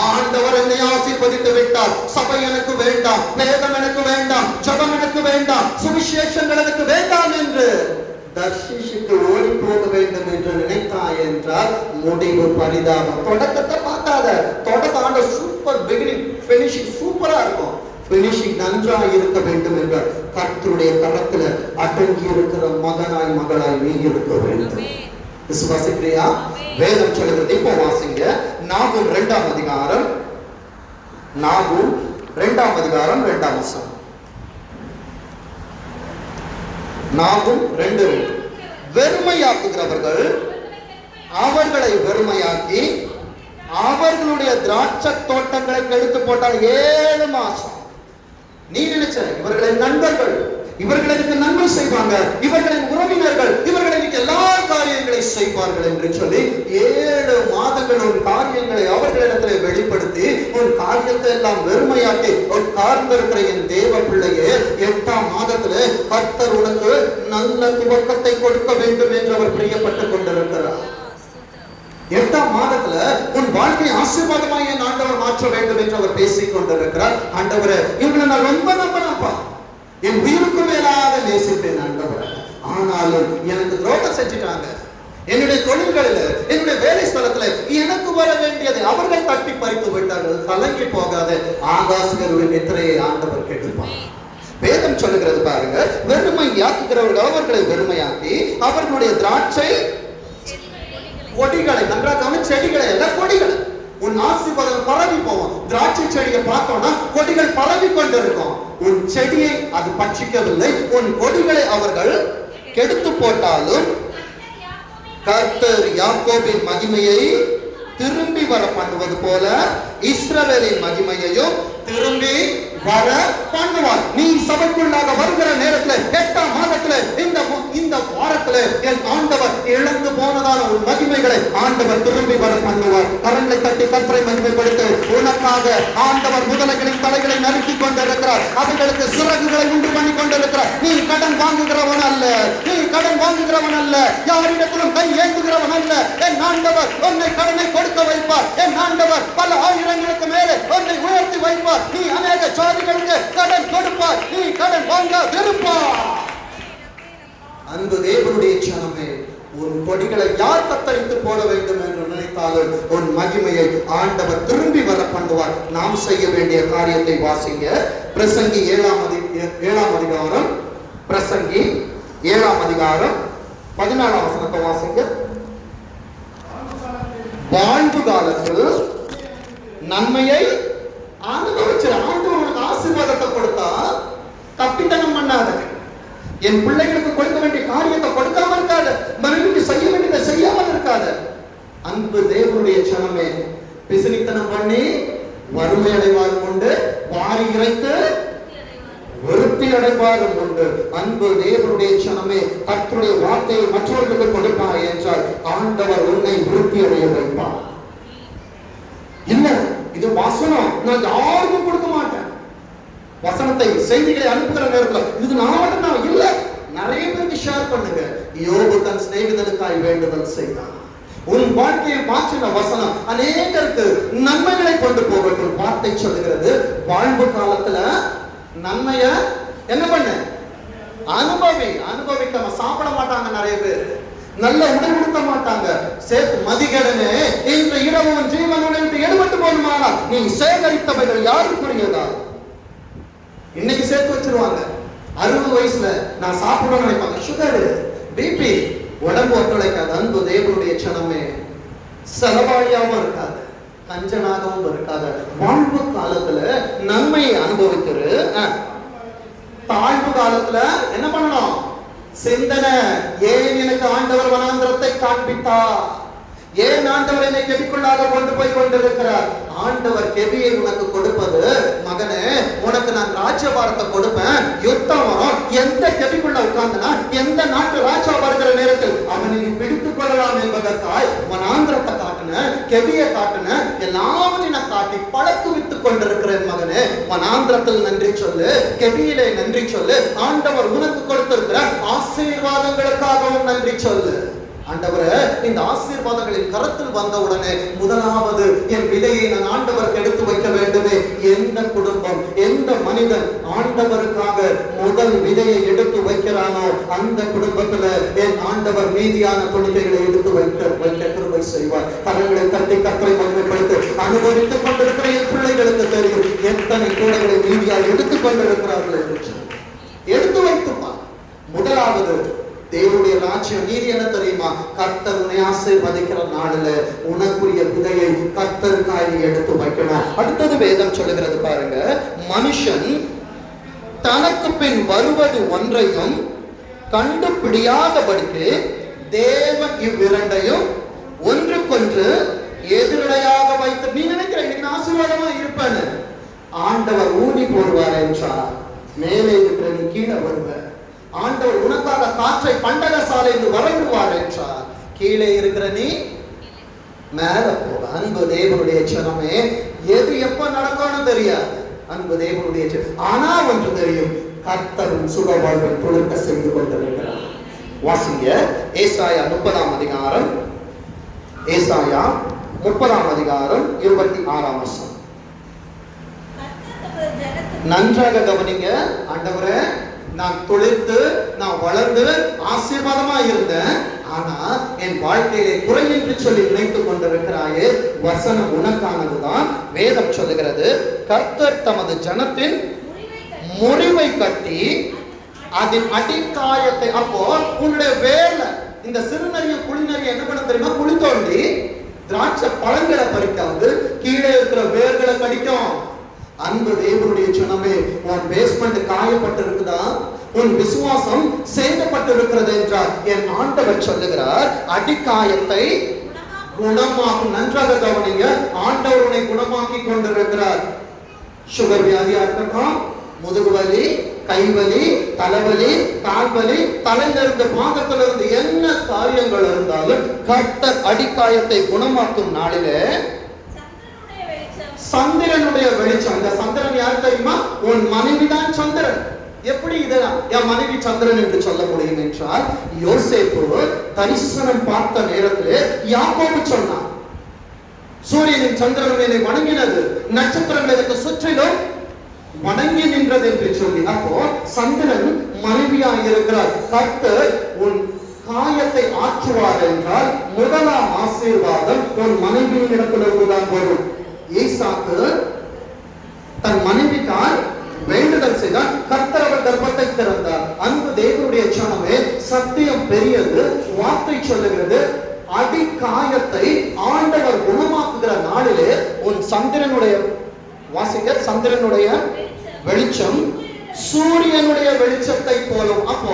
S1: ஆண்டவர் என்னை ஆசீர்வதித்து விட்டார், சபை எனக்கு வேண்டாம், வேதம் எனக்கு வேண்டாம், ஜபம் எனக்கு வேண்டாம், சுவிசேஷங்கள் எனக்கு வேண்டாம் என்று தர்ஷிஷுக்கு ஓடி போக வேண்டும் என்று நினைத்தாய் என்றால் முடிவு பரிதாபம். தொடக்கத்தை பார்க்காத, தொடக்க சூப்பர் பிகினிங், பினிஷிங் சூப்பரா இருக்கும். பினிஷிங் நன்றாக இருக்க வேண்டும் என்ற கர்த்தருடைய கரத்துல அடங்கி இருக்கிற மகனாய் மகளாய் நீ இருக்க வேண்டும். விசுவாசிக்கிறியா? வேதம் சொல்லுகிறது. இப்போ வாசிங்க, நாகூம் 2ஆம் அதிகாரம், நாகூம் 2ஆம் அதிகாரம் 2ஆம் வசனம். நாகும் 2 வெறுமையாக்குகிறவர்கள் அவர்களை வெறுமையாக்கி அவர்களுடைய திராட்சை தோட்டங்களை கெடுத்து போட்டால் 7 மாசம். நீ நினைச்ச இவர்களின் நண்பர்கள், இவர்களுக்கு நன்மை செய்வாங்க, இவர்களின் உறவினர்கள் இவர்களுக்கு எல்லா காரியங்களையும் செய்வார்கள் என்று சொல்லி 7 மாதங்கள் உன் காரியங்களை அவர்களிடத்தில் வெளிப்படுத்தி உன் காரியத்தை எல்லாம் வெறுமையாக்கி உட்கார்ந்திருக்கிற என் தேவ பிள்ளையே, 8ஆம் மாதத்துல கர்த்தர் உனக்கு நல்ல துவக்கத்தை கொடுக்க வேண்டும் என்று அவர் பிரியப்பட்டுக் கொண்டிருக்கிறார். 8ஆம் மாதத்துல உன் வாழ்க்கை ஆசீர்வாதமாய் என் ஆண்டவர் மாற்ற வேண்டும் என்று அவர் பேசிக் கொண்டிருக்கிறார். ஆண்டவரே, இவங்களை நான் ரொம்ப நம்பினப்பா, என் உயிருக்கு மேலாக நேசிப்பேன் ஆண்டவரே, ஆனாலும் எனக்கு துரோகம் செஞ்சுட்டாங்க. என்னுடைய தொழில்களில், என்னுடைய வேலை ஸ்தலத்துல எனக்கு வர வேண்டியதை அவர்கள் தட்டி பறித்து விட்டார்கள். கலங்கி போகாத, ஆகாசிகளுடைய நித்திரையை ஆண்டவர் கெடுப்பார். வேதம் சொல்லுகிறது பாருங்க, வெறுமையாக்குகிறவர்கள் அவர்களை வெறுமையாக்கி அவர்களுடைய திராட்சை கொடிகளை, நன்றாக செடிகளை அல்ல கொடிகளை, உன் உன் ஆசீர்வாதம் பரவி போவோம். திராட்சை செடியை பார்த்தோம்னா கொடிகள் பரவி கொண்டிருக்கும். உன் செடியை அது பட்சிக்கவில்லை, உன் கொடிகளை அவர்கள் கெடுத்து போட்டாலும் கர்த்தர் யாக்கோபின் மகிமையை திரும்பி வர பண்ணுவது போல இஸ்ரவேலின் மகிமையையும் திரும்பி வர பண்ணுவார். நீ சபைக்குள்ளாக வருகிற நேரத்தில் 8ஆம் மாதத்துல இந்த வாரத்துல என் ஆண்டவர் இழந்து போனதான ஒரு மகிமைகளை ஆண்டவர் திரும்பி வர பண்ணுவார். கரங்களை தட்டி கர்த்தரை மகிமைப்படுத்த உனக்காக ஆண்டவர் முதலைகளின் தலைகளை நறுக்கி கொண்டிருக்கிறார். அவைகளுக்கு சிறகுகளை உண்டு பண்ணி கொண்டிருக்கிறார். நீ கடன் வாங்குகிறவன் அல்ல, நீ கடன் வாங்குகிறவன் அல்ல, யாரிடத்திலும் கை ஏந்துகிறவன் அல்ல. என் ஆண்டவர் உன்னை கடனை கொடுக்க வைப்பார். என் ஆண்டவர் பல ஆயிரங்களுக்கு மேலே உன்னை உயர்த்தி வைப்பார். நீ அநேக ஜாதிகளுக்கு கடன் கொடுப்பார், நீ கடன் வாங்காதிருப்பார். அன்பு தேவனுடைய ஜனமே, உன் கொடிகளை யார் கத்தரித்து போட வேண்டும் என்று நினைத்தாலும் உன் மகிமையை ஆண்டவர் திரும்பி வர பண்ணுவார். நாம் செய்ய வேண்டிய காரியத்தை வாசிங்க. பிரசங்கி 7ஆம் அதிகாரம், பிரசங்கி 7ஆம் அதிகாரம் 14ஆம் வசனத்தை வாசிங்க. வாழ்வு காலத்தில் நன்மையை அனுபவிச்சு ஆண்டவர் உனக்கு ஆசீர்வாதத்தை கொடுத்தா தப்பித்தனம் பண்ணாத. என் பிள்ளைகளுக்கு கொடுக்க வேண்டிய காரியத்தை கொடுக்காம இருக்காத, மனைவிக்கு செய்ய வேண்டியதை செய்யாமல் இருக்காத. அன்பு தேவனுடைய ஜனமே, பிசினித்தனம் பண்ணி வறுமை அடைவாரும் உண்டு, வாரி இறைத்து விருத்தி அடைவாரும் உண்டு. அன்பு தேவனுடைய ஜனமே, கர்த்தருடைய வார்த்தையை மற்றவர்களுக்கு கொடுப்பார் என்றால் ஆண்டவர் உன்னை விருத்தி அடைய வைப்பார். இல்ல இது வசனம், நான் யாருக்கும் கொடுக்க மாட்டேன். வசனத்தை செய்திகளை அனுப்புகிற நேரத்தில் இது நான் மட்டும் நான் இல்ல, நிறைய பேருக்கு ஷேர் பண்ணுங்க. யோபு தன் சிநேகிதனுக்காய் வேண்டுதல் செய்தான். உன் வாழ்க்கையை மாற்றின வசனம் அநேகருக்கு நன்மைகளை கொண்டு போகட்டும். வார்த்தை சொல்லுகிறது, வாழ்வு காலத்துல நன்மைய என்ன பண்ண அனுபவிக்காம சாப்பிட மாட்டாங்க. நிறைய பேர் நல்ல உடை உடுத்த மாட்டாங்க. சேர்த்து மதிகடனே இன்று இரவு ஜீவனுடன் எடுபட்டு போகுமானால் நீ சேகரித்தவைகள் யாருக்குரியதா? இன்னைக்கு சேர்த்து வச்சிருவாங்க. 60 வயசுல நான் சாப்பிடணும்னு நினைப்பாங்க. சுகர், பிபி, உடம்பு ஒத்துழைக்காது. அன்பு தேவனுடைய ஜனமே, செலவாளியாவும் இருக்காது, கஞ்சனாகவும் இருக்காது. வாழ்வு காலத்துல நன்மையை அனுபவித்துரு. தாழ்வு காலத்துல என்ன பண்ணணும்? சிந்தனை. ஏன் எனக்கு ஆண்டவர் வனாந்திரத்தை காண்பித்தார்? ஏன் ஆண்டவர் என்னை கெபிக்குள்ளாக கொண்டு போய் கொண்டிருக்கிறார்? ஆண்டவர் கெபியை உனக்கு கொடுப்பது, மகனே உனக்கு நான் ராஜ்யபாரத்தை கொடுப்பேன், யுத்தம் வரும். எந்த கெபிக்குள்ள உட்கார்ந்தனா எந்த நாட்டு ராஜா வருகிற நேரத்தில் அவனை நீ பிடித்துக் கொள்ளலாம் என்பதற்காய் வனாந்திரத்தை காட்டுன, கெபியை காட்டுன, எல்லாவற்றையும் நான் காட்டி பழக்குவித்துக் கொண்டிருக்கிறேன். மகனே வனாந்திரத்தில் நன்றி சொல்லு, கெபியிலே நன்றி சொல்லு. ஆண்டவர் உனக்கு கொடுத்திருக்கிற ஆசீர்வாதங்களுக்காகவும் நன்றி சொல்லு. ஆண்டவரே, இந்த ஆசீர்வாதங்களின் கரத்தில் வந்தவுடனே முதலாவது என் விதையை நான் ஆண்டவருக்கு எடுத்து வைக்க வேண்டுமே. எந்த குடும்பம், எந்த மனிதன் ஆண்டவருக்காக முதல் விதையை எடுத்து வைக்கிறானோ அந்த குடும்பத்துல என் ஆண்டவர் மீதியான தொழுகைகளை எடுத்து வைக்க கிருபை செய்வார். கரங்களை தட்டி கர்த்தரை மகிமைப்படுத்தி அனுபவித்துக் கொண்டிருக்கிற என் பிள்ளைகளுக்கு தெரியும் எத்தனை கூடைகளை மீதியாக எடுத்துக் கொண்டிருக்கிறார்கள் என்று. எடுத்து வைத்துப்பார். முதலாவது தேவனுடைய ராஜ்யம் நீதி என்ன தெரியுமா? கர்த்தர் உன்னை ஆசீர்வதிக்கிற நாளில உனக்குரிய விதையை கர்த்தருக்காய் நீ எடுத்து வைக்கணும். அடுத்தது வேதம் சொல்லுகிறது பாருங்க, மனுஷன் தனக்கு பின் வருவது ஒன்றையும் கண்டுபிடியாதபடிக்கு தேவன் இவ்விரண்டையும் ஒன்றுக்கொன்று எதிரடையாக வைத்து. நீ நினைக்கிற இன்னைக்கு ஆசீர்வாதமா இருப்பேன்னு ஆண்டவர் ஊதி போடுவார் என்றார் மேலே இருக்கிற நீ கீழே வருவ. ஆண்டவர் உனக்காக காற்றை பண்டக சாலையில் வரைவிடுவார் என்றார், கீழே இருக்கிற நீ மேல போக. அன்பு தேவனுடைய ஜனமே, எது எப்ப நடக்கும்னு தெரியாது. அன்பு தேவனுடைய ஆனா ஒன்று தெரியும், கர்த்தரும் சுக வாழ்வை தொழுக்க செய்து கொண்டிருக்கிறார். வாசிங்க ஏசாயா 30ஆம் அதிகாரம், ஏசாயா 30ஆம் அதிகாரம் 26ஆம் வசனம். நன்றாக கவனிங்க. ஆண்டவரே, நான் தொழித்து, நான் வளர்ந்து ஆசீர்வாதமா இருந்தேன், ஆனா என் வாழ்க்கையிலே குறை என்று சொல்லி நினைத்துக் கொண்டிருக்கிறாயே. வசனம் உனக்கானதுதான். வேதம் சொல்லுகிறது, கர்த்தர் தமது ஜனத்தின் முறிவை கட்டி அதன் அடிக்காயத்தை. அப்போ உன்னுடைய வேர்ல இந்த சிறுநறிய குளிநறிய என்ன பண்ண தெரியுமா? குழி தோண்டி திராட்சை பழங்களை பறிக்காது, இருக்கிற வேர்களை கடிக்கும். அன்பு தேவனுடைய ஜனமே, உன் பேஸ்மெண்ட் காயப்பட்டு இருக்குதா, உன் விசுவாசம் சேதப்பட்டு இருக்கிறது என்றால் என் ஆண்டவர் சொல்லுகிறார், அடிக்காயத்தை குணமாக்கும். நன்றாக கவனிங்க, ஆண்டவர் உன்னை குணமாக்கி கொண்டிருக்கிறார். சுகர் வியாதியா இருக்கட்டும், முதுகுவலி, கைவலி, தலைவலி, கால்வலி, தலையிலிருந்து பாகத்திலிருந்து என்ன காரியங்கள் இருந்தாலும் கர்த்தர் அடிக்காயத்தை குணமாக்கும் நாளிலே சந்திரனுடைய வெளிச்சம். இந்த சந்திரன் யார் தெரியுமா? உன் மனைவிதான் சந்திரன். எப்படி இதை என் மனைவி சந்திரன் என்று சொல்ல முடியும் என்றால், யோசேப்பு தரிசனம் பார்த்த நேரத்திலே யாக்கோபு சொன்னான், சூரியனின் சந்திரன் என்னை வணங்கினது, நட்சத்திரங்கள் எனக்கு சுற்றிலும் வணங்கி நின்றது என்று சொல்லி. அப்போ சந்திரன் மனைவியாக இருக்கிறார். கர்த்தர் உன் காயத்தை ஆற்றுவார் என்றால் முதலாம் ஆசீர்வாதம் உன் மனைவியின் இடத்திலிருந்து தான் வரும். ஈசாக்கு தன் மனைவிக்கார் வேண்டுதல் செய்தார், கர்த்தர் அவர் கர்ப்பத்தை திறந்தார். அன்பு தேவனுடைய ஜனமே, சத்தியம் பெரியது. வார்த்தை சொல்லுகிறது, அடிக்காயத்தை ஆண்டவர் குணமாக்குகிற நாளிலே உன் சந்திரனுடைய வாசிக்க, சந்திரனுடைய வெளிச்சம் சூரியனுடைய வெளிச்சத்தை போலும். அப்போ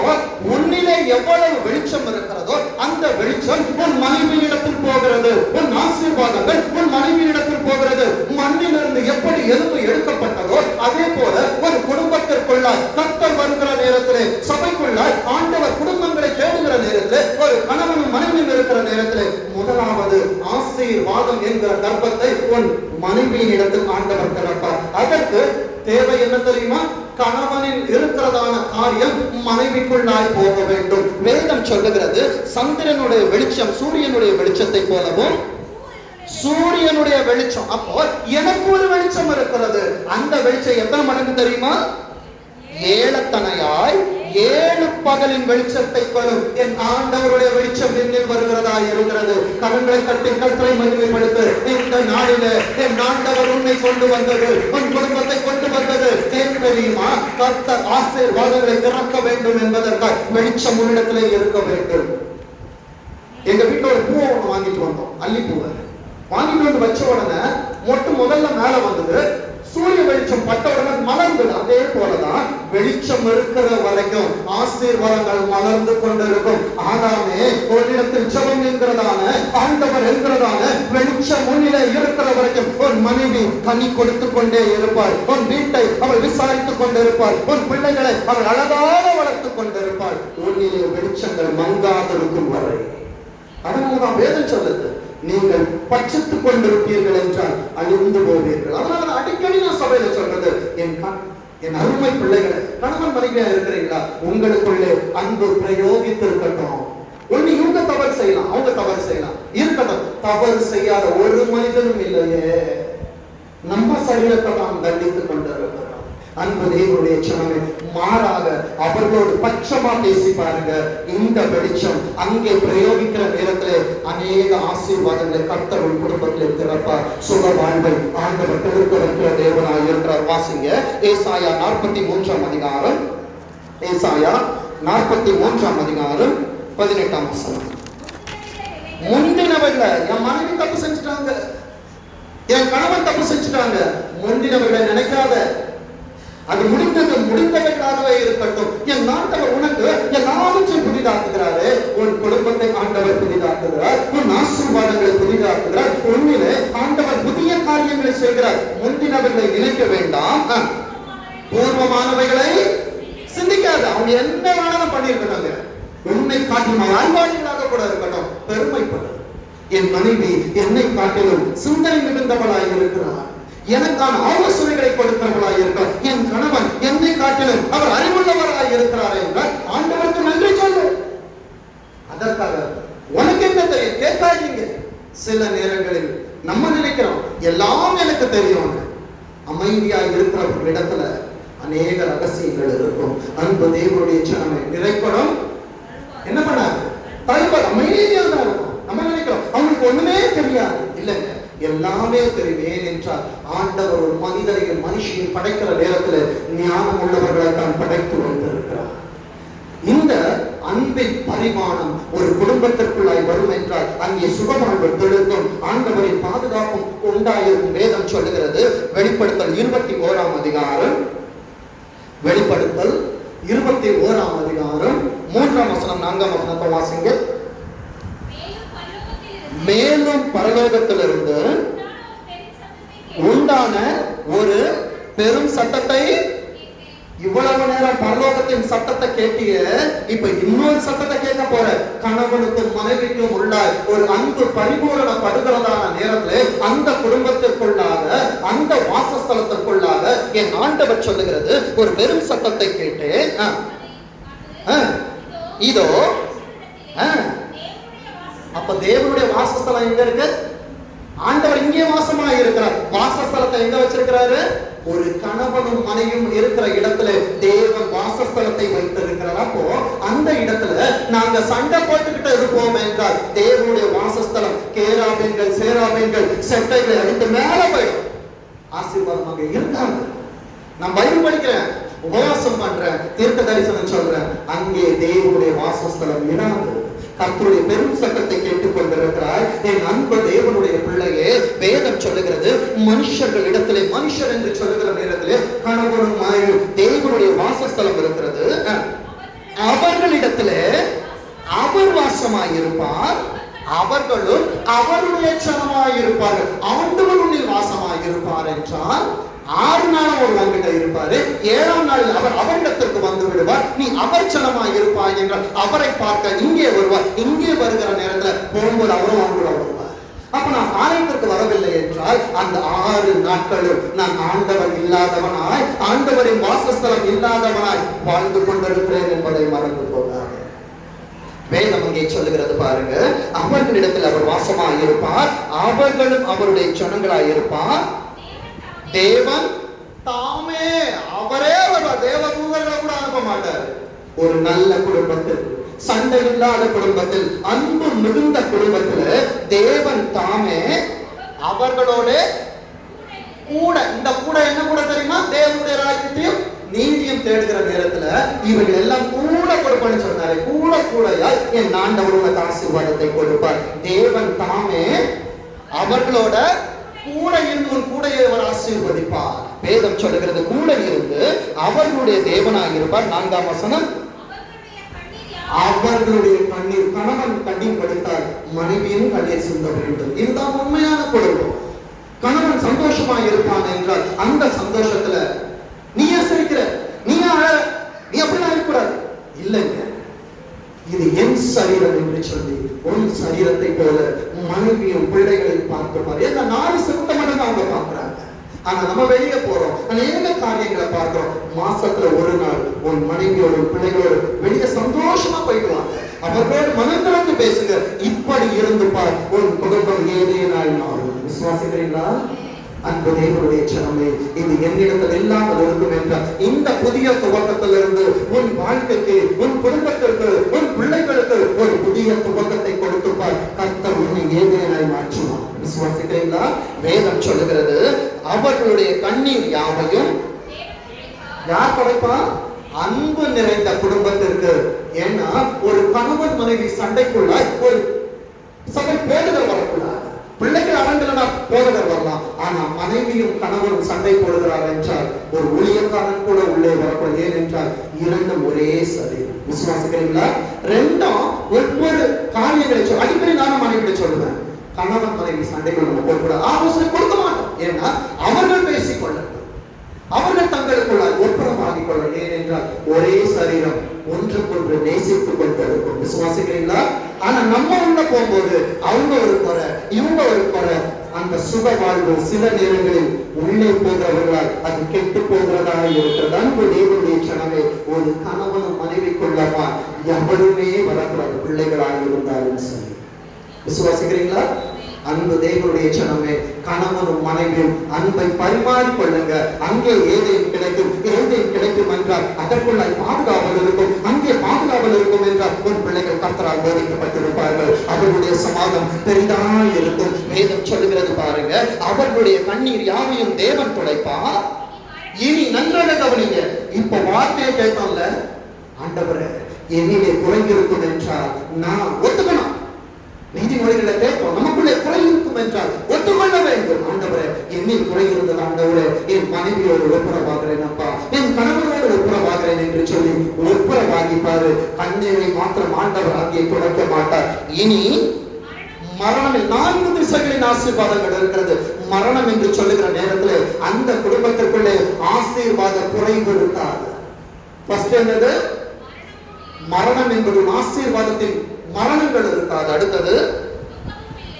S1: உன்னிலே எவ்வளவு வெளிச்சம் இருக்கிறதோ அந்த வெளிச்சம் உன் மனைவியிடத்தில் போகிறது. உன் ஆசீர்வாதங்கள் உன் மனைவியிடத்தில் போகிறது. மண்ணிலிருந்து எப்படி எலும்பு எடுக்கப்பட்டதோ அதே போல ஒரு குடும்பத்திற்குள்ளாய் கர்த்தர் வருகிற நேரத்திலே, சபைக்குள்ளாய் ஆண்டவர் குடும்பங்களை தேடுகிற நேரத்திலே, ஒரு கணவனும் மனைவியும் இருக்கிற நேரத்திலே முதலாவது ஆசீர்வாதம் என்கிற கர்ப்பத்தை உன் மனைவியின் இடத்தில் ஆண்டவர் திறப்பார். அதற்கு தேவை என்ன தெரியுமா? கணவனில் இருக்கிறதான காரியம் மனைவிக்குள்ளாய் போக வேண்டும். வேதம் சொல்லுகிறது, சந்திரனுடைய வெளிச்சம் சூரியனுடைய வெளிச்சத்தை போலவும் சூரியனுடைய வெளிச்சம். அப்போ எனக்கு ஒரு வெளிச்சம் இருக்கிறது. அந்த வெளிச்சம் எத்தனை மடங்கு தெரியுமா? ஏழத்தனையாய் 7 பகலின் வெளிச்சத்தை பெறும். என் ஆண்டவருடைய வெளிச்சம் என்னில் வருகிறதா இருக்கிறது. கரங்களை கட்டி கர்த்தரை மகிமைப்படுத்து. இந்த நாளிலே என் ஆண்டவர் உன்னை கொண்டு வந்தது, உன் குடும்பத்தை கொண்டு வந்தது ஏன் தெரியுமா? கர்த்தர் ஆசீர்வாதங்களை திறக்க வேண்டும் என்பதற்காக வெளிச்சம் உன்னிடத்திலே இருக்க வேண்டும். எங்க வீட்டுல ஒரு பூவை ஒண்ணு வாங்கிட்டு வந்தோம், அல்லிப்பூவை வாங்கிட்டு வந்து வச்ச உடனே மொட்டு முதல்ல மேல வந்தது, சூரிய வெளிச்சம் பட்ட உடனே மலர்ந்தது. அதே போலதான் வெளிச்சம் இருக்கிற வரைக்கும் ஆசீர்வாதங்கள் மலர்ந்து கொண்டிருக்கும். ஆனாமே ஒரு ஜெபம் என்கிறதான ஆண்டவர் என்கிறதான வெளிச்சம் முன்னிலே இருக்கிற வரைக்கும் உன் மனைவி கனி கொடுத்து கொண்டே இருப்பாள். உன் வீட்டை அவள் விசாரித்துக் கொண்டிருப்பாள். உன் பிள்ளைகளை அவள் அழகாக வளர்த்துக் கொண்டிருப்பாள். உன்னிலே வெளிச்சங்கள் மங்காதிருக்கும் வரை. அதனாலதான் வேதம் சொல்லுது, நீங்கள் பட்சித்துக் கொண்டிருப்பீர்கள் என்றால் அழிந்து போவீர்கள். அதனால அடிக்கடி நான் சபையில சொல்றது, என் அருமை பிள்ளைகளை, கணவன் மனைவியா இருக்கிறீங்களா, உங்களுக்குள்ளே அன்பு பிரயோகித்திருக்கட்டும். ஒண்ணு இவங்க தவறு செய்யலாம், அவங்க தவறு செய்யலாம், இருக்கட்டும். தவறு செய்யாத ஒரு மனிதனும் இல்லையே. நம்ம சரீரத்தை நாம் தண்டித்துக் கொண்டிருக்கிறோம். அன்பு தேவனுடைய ஜனமே, மாறாக அவர்களோடு பட்சமா பேசி பாருங்க. இந்த வெளிச்சம் அங்கே பிரயோகிக்கிற நேரத்திலே அநேக ஆசீர்வாதங்களை கர்த்தர் உன் குடும்பத்திலே திறப்பார். சுக வாழ்வை ஆண்டவர் கொடுக்க வைக்கிற தேவனாய் இருக்கிறார். வாசிங்க ஏசாயா 43ஆம் அதிகாரம், ஏசாயா 43ஆம் அதிகாரம் 18ஆம் வசனம். முந்தினவர்கள என் மனைவி தப்பு செஞ்சுட்டாங்க, என் கணவன் தப்பு செஞ்சுட்டாங்க, முந்தினவர்களை நினைக்காத. அது முடிந்தவர்களாகவே இருக்கட்டும். என் ஆண்டவர் உனக்கு எல்லாவற்றையும் புதிதாக்குகிறாரு. உன் குடும்பத்தை ஆண்டவர் புதிதாக்குகிறார். உன் ஆசீர்வாதங்களை புதிதாக்குகிறார். உண்மையிலே ஆண்டவர் புதிய காரியங்களை செய்கிறார். முந்தினவர்களை நினைக்க வேண்டாம், பூர்வமானவைகளை சிந்திக்காது. அவங்க என்ன வேணாலும் பண்ணியிருக்கிறாங்க. உன்னை காட்டிலும் அறிவாளிகளாக கூட இருக்கட்டும், பெருமைப்படும். என் மனைவி என்னை காட்டிலும் சிந்தனை மிகுந்தவளாய் இருக்கிறார், எனக்கான ஆலோசனைகளை கொடுக்கிறவர்களாய் இருக்கிறார். என் கணவன் என்னை காட்டிலும் அவர் அறிவுள்ளவராய் இருக்கிறார் என்றால் ஆண்டவருக்கு நன்றி சொல்லு. அதற்காக உனக்கு என்ன தெரியும் கேட்காதீங்க. சில நேரங்களில் நம்ம நினைக்கிறோம் எல்லாம் எனக்கு தெரியும். அமைதியாக இருக்கிறவர்கள் இடத்துல அநேக ரகசியங்கள் இருக்கும். அன்பு தேவனுடைய ஜனமே, நிறைப்படம் என்ன பண்ணாது, தலைவர் அமைதியாக தான் இருக்கும். நம்ம நினைக்கிறோம் அவங்களுக்கு ஒண்ணுமே தெரியாது. இல்லைங்க, எல்லாமே தெரியும். ஏன் என்றால் ஆண்டவர் ஒரு மனிதரையும் மனுஷியும் படைக்கிற நேரத்தில் ஞானம் உள்ளவர்களை தான் படைத்து வைத்திருக்கிறார். இந்த அன்பின் பரிமாணம் ஒரு குடும்பத்திற்குள்ளாய் வரும் என்றால் அங்கே சுகமாழ்வு தெழுக்கும், ஆண்டவரின் பாதுகாப்பும் உண்டாயிருக்கும். வேதம் சொல்லுகிறது வெளிப்படுத்தல் 21ஆம் அதிகாரம், வெளிப்படுத்தல் 21ஆம் அதிகாரம் 3ஆம் வசனம் 4ஆம் வசனத்தை வாசிங்க. மேலும் பரலோகத்திலிருந்து உண்டான ஒரு பெரும் சத்தத்தை, இவ்வளவு நேரம் பரலோகத்தின் சத்தத்தை கேட்டிய, இப்ப இன்னொரு சத்தத்தை கேட்க போற. கணவனுக்கும் மனைவிக்கும் உள்ள ஒரு அன்பு பரிபூரணப்படுகிறதான நேரத்தில் அந்த குடும்பத்திற்குள்ளாக, அந்த வாசஸ்தலத்திற்குள்ளாக என் ஆண்டவர் சொல்லுகிறது, ஒரு பெரும் சத்தத்தை கேட்டேன். இதோ அப்ப தேவனுடைய வாசஸ்தலம் எங்க இருக்கு? ஆண்டவர் இங்கே வாசமாக இருக்கிறார். வாசஸ்தலத்தை எங்க வச்சிருக்கிறாரு? ஒரு கணவனும் மனைவியும் இருக்கிற இடத்துல தேவன் வாசஸ்தலத்தை வைத்திருக்கிறார். அப்போ அந்த இடத்துல நாங்க சண்டை போட்டுக்கிட்டு இருப்போம் என்றால் தேவனுடைய வாசஸ்தலம் கேராபீன்கள் சேராபீன்கள் செட்டைகளை அடித்து மேல போயிடும். ஆசீர்வாதமாக இருக்காங்க. நான் பைபிள் படிக்கிறேன், உபவாசம் பண்றேன், தீர்க்க தரிசனம் சொல்றேன், அங்கே தேவனுடைய வாசஸ்தலம் இடாது. கர்த்தருடைய பெரும் சத்தத்தை கேட்டுக் கொண்டிருக்கிறார் என் அன்பு தேவனுடைய பிள்ளையே. வேதம் சொல்லுகிறது, மனுஷர்கள் இடத்திலே, மனுஷர் என்று சொல்லுகிற நேரத்திலே கணவனும் மனைவியும் தேவனுடைய வாசஸ்தலம் இருக்கிறது. அவர்களிடத்திலே அவர் வாசமாயிருப்பார், அவர்களும் அவருடைய சனமாயிருப்பார்கள். ஆண்டவர் உன்னில் வாசமாயிருப்பார் என்றால் 6 நாள் அவர் உங்ககிட்ட இருப்பாரு, 7ஆம் நாளில் அவர் அவரிடத்திற்கு வந்து விடுவார். நீ அவர் சனமாய் இருப்பாய் என்றால் அவரை பார்க்க இங்கே வருவார். இங்கே வருகிற நேரத்தில் போகும்போது அவரும் அவங்களோட வருவார். அப்ப நான் ஆலயத்திற்கு வரவில்லை என்றால் அந்த 6 நாட்களும் நான் ஆண்டவர் இல்லாதவனாய், ஆண்டவரின் வாசஸ்தலம் இல்லாதவனாய் வாழ்ந்து கொண்டிருக்கிறேன் என்பதை மறந்து போகாது. வேதம் அங்கே சொல்லுகிறது பாருங்க, அவர்களிடத்தில் அவர் வாசமாய் இருப்பார், அவர்களும் அவருடைய ஜனங்களாய் இருப்பார். தேவன் தாமே அவரே வருவார். தேவ தூதர்களை கூட அனுப்ப மாட்டார். ஒரு நல்ல குடும்பத்தில், சண்டை இல்லாத குடும்பத்தில், அன்பு மிகுந்த குடும்பத்தில் தேவன் தாமே அவர்களோட கூட, இந்த கூட என்ன கூட தெரியுமா? தேவனுடைய ராஜ்யத்தையும் நீதியும் தேடுகிற நேரத்துல இவர்கள் எல்லாம் கூட கொடுப்பான்னு சொன்னாரு. கூட கூடையால் என் ஆண்டவர் உனக்கு ஆசீர்வாதத்தை கொடுப்பார். தேவன் தாமே அவர்களோட கூட இருந்து கூட அவர் ஆசீர்வதிப்பார். வேதம் சொல்லுகிறது, கூட இருந்து அவர்களுடைய தேவனாக இருப்பார். 4ஆம் வசனம், அவர்களுடைய கண்ணீர், கணவன் கண்ணீர் படித்தால் மனைவியும் கண்ணீர் சிந்த வேண்டும். இதுதான் உண்மையான குடும்பம். கணவன் சந்தோஷமாக இருப்பான் என்றால் அந்த சந்தோஷத்துல நீ சிரிக்கிற, நீ அப்படிலாம் இருக்கக்கூடாது. இல்லைங்க, இது என் சரீரம் என்று சொல்லி உன் சரீரத்தை போல மனைவியும் பிள்ளைகளையும் பார்க்கிறார். ஏன்னா 4 செவத்த மட்டும் அவங்க பார்க்கிறாங்க. ஆனா நம்ம வெளியே போறோம், அநேக காரியங்களை பார்க்கிறோம். மாசத்துல ஒரு நாள் உன் மனைவியோட பிள்ளைகளோடு வெளியே சந்தோஷமா போயிட்டு வாங்க. அவர்களோடு மனம் திறந்து பேசுங்க. இப்படி இருந்து பார், உன் குடும்பம் ஏதே நாள் மாறும். விசுவாசிக்கிறீங்களா? அன்பு தேவனுடைய ஜனமே, இது என்னிடத்தில் இல்லாமல் இருக்கும் என்றால் இந்த புதிய துவக்கத்திலிருந்து உன் வாழ்க்கைக்கு, உன் குடும்பத்திற்கு, உன் பிள்ளைகளுக்கு ஒரு புதிய துவக்கத்தை கொடுத்துப்பார். கர்த்தர் உன்னை ஏதேனாய் மாற்றுவார். விசுவாசிக்கிறீங்களா? வேதம் சொல்லுகிறது, அவர்களுடைய கண்ணீர் யாவையும் யார் துடைப்பா? அன்பு நிறைந்த குடும்பத்திற்கு. ஏன்னா ஒரு கணவன் மனைவி சண்டைக்குள்ளாய் ஒரு சபை போடுதல் வரக்கூடாது. பிள்ளைகள் அடங்கலனா போதகர் வரலாம். ஆனா மனைவியும் கணவரும் சண்டை போடுகிறார் என்றால் ஒரு ஊழியக்காரன் கூட உள்ளே வரக்கூடாது. ஏனென்றால் இரண்டும் ஒரே சரீரம். விசுவாசிக்கிறீங்களா? ரெண்டும் ஒவ்வொரு காரியங்களை அடிக்கடி நானும் மனைவி சொல்லுவேன், கணவன் மனைவி சண்டைகள் நம்ம போடக்கூடாது, ஆலோசனை கொடுக்க மாட்டோம். ஏன்னா அவர்கள் பேசிக்கொள்ளட்டும், அவர்கள் தங்களுக்குள்ளால் ஒப்புரமாகிக் கொள்ள. ஏனென்றால் ஒரே சரீரம் ஒன்றுக்கொன்று நேசித்துக் கொண்டிருக்கும். விசுவாசிக்கிறீங்களா? ஆனா நம்ம உள்ள போகும்போது அவங்க ஒரு குறை, இவங்க ஒரு குறை. அந்த சுக வாழ்வு சில நேரங்களில் உள்ளே போகிறவர்களால் அது கெட்டு போகிறதாக இருக்கிறது. அன்பு தேவனுடைய ஜனமே, ஒரு கணவனும் மனைவிக்குள்ளமா எவருமே வரக்கூடாது, பிள்ளைகளாக இருந்தாலும் சரி. விசுவாசிக்கிறீங்களா? அன்பு தேவனுடைய ஜனமே, கணவனும் மனைவியும் அன்பை பரிமாறிக்கொள்ளுங்க. அங்கே ஏதேனும் கிடைக்கும், ஏதேனும் கிடைக்கும் என்றால் அதற்குள்ளாய் பாதுகாவல் இருக்கும். அங்கே பாதுகாவல் இருக்கும் என்றால் உன் பிள்ளைகள் கர்த்தரால் போதிக்கப்பட்டிருப்பார்கள். அவர்களுடைய சமாதானம் பெரிதாய் இருக்கும். வேதம் சொல்லுகிறது பாருங்க, அவர்களுடைய கண்ணீர் யாவையும் தேவன் துடைப்பார். இனி நன்றாக கவனிங்க. இப்ப வார்த்தையை கேட்டோம்ல, ஆண்டவரே என்னிலே குறைந்திருக்கும் என்றால் நான் ஒத்துக்கணும். நீதிமொழிகளை கேட்போம், நமக்குள்ளே குறை இருக்கும் என்றால் ஒத்துக்கொள்ள வேண்டும். ஆண்டவரே, என்னில் குறை இருந்தது ஆண்டவரே, என் மனைவியோடு ஒப்புரவாகிறேன் அப்பா, என் கணவரோடு ஒப்புரவாகிறேன் என்று சொல்லி ஒப்புரவாகிப்பாரு. கண்ணீரை மாத்திரம் ஆண்டவர் அங்கே துடைக்க மாட்டார். இனி மரணம் 4 திசைகளின் ஆசீர்வாதங்கள் இருக்கிறது. மரணம் என்று சொல்லுகிற நேரத்தில் அந்த குடும்பத்திற்குள்ளே ஆசீர்வாத குறைவு இருக்காது. ஃபர்ஸ்ட் என்னது? மரணம் என்பது ஆசீர்வாதத்தின் மரணங்கள் இருக்காது. அடுத்தது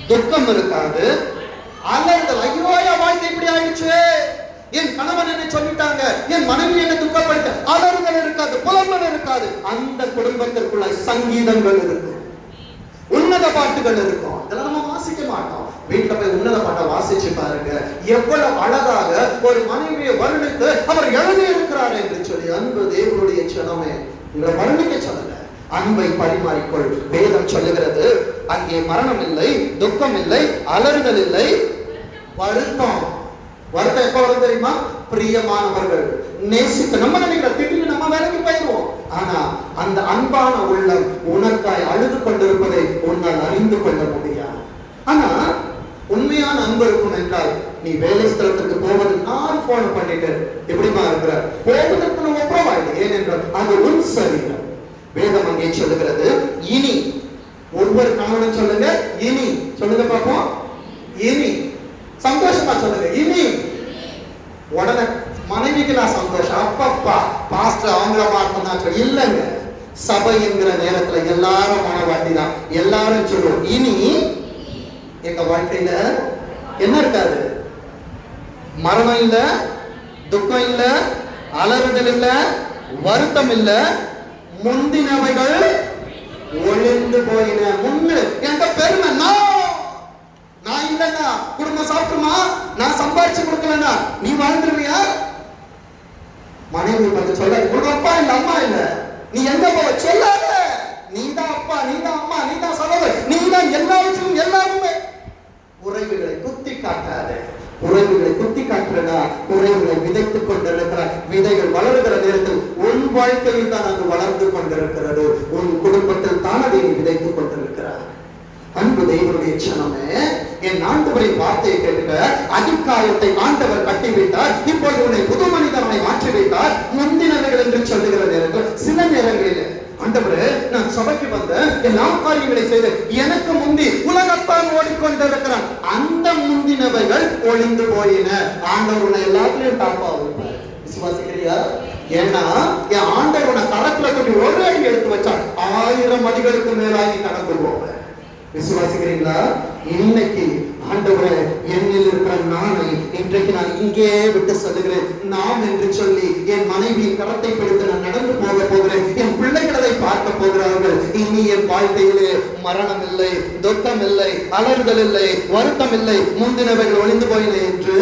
S1: துக்கம் இருக்காது. அலறுதல், ஐயோ என் வாழ்க்கை இப்படி ஆயிடுச்சு, என் கணவன் என்னை சொல்லிட்டாங்க, என் மனைவி என்னை துக்கப்படுத்த, அலறுதல் இருக்காது, புலம்பல் இருக்காது. அந்த குடும்பத்திற்குள்ள சங்கீதங்கள் இருக்கும், உன்னத பாட்டுகள் இருக்கும். இதெல்லாம் நம்ம வாசிக்க மாட்டோம். வீட்டுல போய் உன்னத பாட்டை வாசிச்சு பாருங்க, எவ்வளவு அழகாக ஒரு மனைவியை வர்ணித்து அவர் எழுதி இருக்கிறார் என்று சொல்லி. அன்பு தேவனுடைய சனமே, உங்களை வர்ணிக்க சொல்லல, அன்பை பரிமாறிக்கொள். வேதம் சொல்லுகிறது, அங்கே மரணம் இல்லை, துக்கம் இல்லை, அலறுதல் இல்லை, வருத்தம். வருத்தம் எப்ப வரும் தெரியுமா? பிரியமானவர்கள் நேசிக்க நம்ம நினைக்கிற திடீர்னு நம்ம வேலைக்கு போயிடுவோம். ஆனா அந்த அன்பான உள்ளம் உனக்காய் அழுது கொண்டிருப்பதை உன்னால் அறிந்து கொள்ள முடியாது. ஆனா உண்மையான அன்பு இருக்கும் என்றால், நீ வேலை ஸ்தலத்துக்கு போவது 4 போன் பண்ணிட்டு எப்படிமா இருக்கிற போவதற்கு நம்ம ஒப்புரவாயிடு. ஏனென்றால் அது உன் சரீரம். வேதம் அங்கே சொல்லுகிறது, இனி ஒவ்வொரு கணவனும் சொல்லுங்க, இனி சொல்லுங்க பாப்போம், இனி சந்தோஷமா சொல்லுங்க, இனி. உடனே மனைவிக்கு நான் சந்தோஷம், அப்பப்பா பாஸ்டர் அவங்கள மாட்டோம் இல்லைங்க. சபை என்கிற நேரத்துல எல்லாரும் மனவாட்டி தான். எல்லாரும் சொல்லுவோம், இனி எங்க வாழ்க்கையில என்ன இருக்காது? மரணம் இல்ல, துக்கம் இல்ல, அலறுதல் இல்ல, வருத்தம் இல்ல, முந்தினவைகள் ஒளிந்து போயின. முன்னு எந்த பெருமை, நான் இல்லைன்னா குடும்பம் சாப்பிட்டுமா, நான் சம்பாதிச்சு கொடுக்கலன்னா நீ வாழ்ந்துருவியா? மனைவி பத்தி சொல்ல, உனக்கு அப்பா இல்ல, அம்மா இல்ல, நீ எங்க போவ சொல்லாத. நீதான் அப்பா, நீதான் அம்மா, நீதான் சகோதரர், நீதான் எல்லாவற்றும் எல்லாருமே. உறவுகளை குத்தி காட்டாத. உறவுகளை குத்தி காட்டுறதா, உறவுகளை விதைத்துக் கொண்டிருக்கிறார். விதைகள் வளர்கிற நேரத்தில் உன் வாழ்க்கையில் தான் அது வளர்ந்து கொண்டிருக்கிறது. உன் குடும்பத்தில் தான் அதை விதைத்துக் கொண்டிருக்கிறார். அன்பு தேவனுடைய சனமே, என் ஆண்டவரின் வார்த்தையை கேட்டுக்க. அதிகாயத்தை ஆண்டவர் கட்டிவிட்டார், இப்பொழுது உன்னை புது மனிதனாய் மாற்றிவிட்டார். முந்தினவர்கள் என்று சொல்லுகிற நேரத்தில் சில நேரங்களில் ஆண்டவரே, நான் சபைக்கு வந்த எல்லா காரியங்களை செய்து எனக்கு முந்தி உலகத்தான் ஓடிக்கொண்டிருக்கிறான். அந்த முந்தினவைகள் ஒளிந்து போயின. ஆண்டவர் உன்னை எல்லாத்திலையும் டாப்பா வைப்பார். விசுவாசிக்கிறியா? ஏன்னா என் ஆண்டவர் உன்னை கரத்துல கொண்டு ஒரு அடி எடுத்து வச்சான், 1000 அடிகளுக்கு மேலாகி கடந்து போவ. விசுவாசிக்கிறீங்களா? இன்னைக்கு ஆண்டவரே, என்னில் இருக்கிற நானை இன்றைக்கு நான் இங்கே விட்டு சொல்லுகிறேன். நாம் என்று சொல்லி என் மனைவியின் கரத்தை பிடித்து நான் நடந்து போக போகிறேன். என் பிள்ளைகளை பார்க்க போகிறார்கள். இனி என் வாழ்க்கையிலே மரணம் இல்லை, துக்கம் இல்லை, அலறுதல் இல்லை, வருத்தம் இல்லை, முந்தினவைகள் ஒளிந்து போயின என்று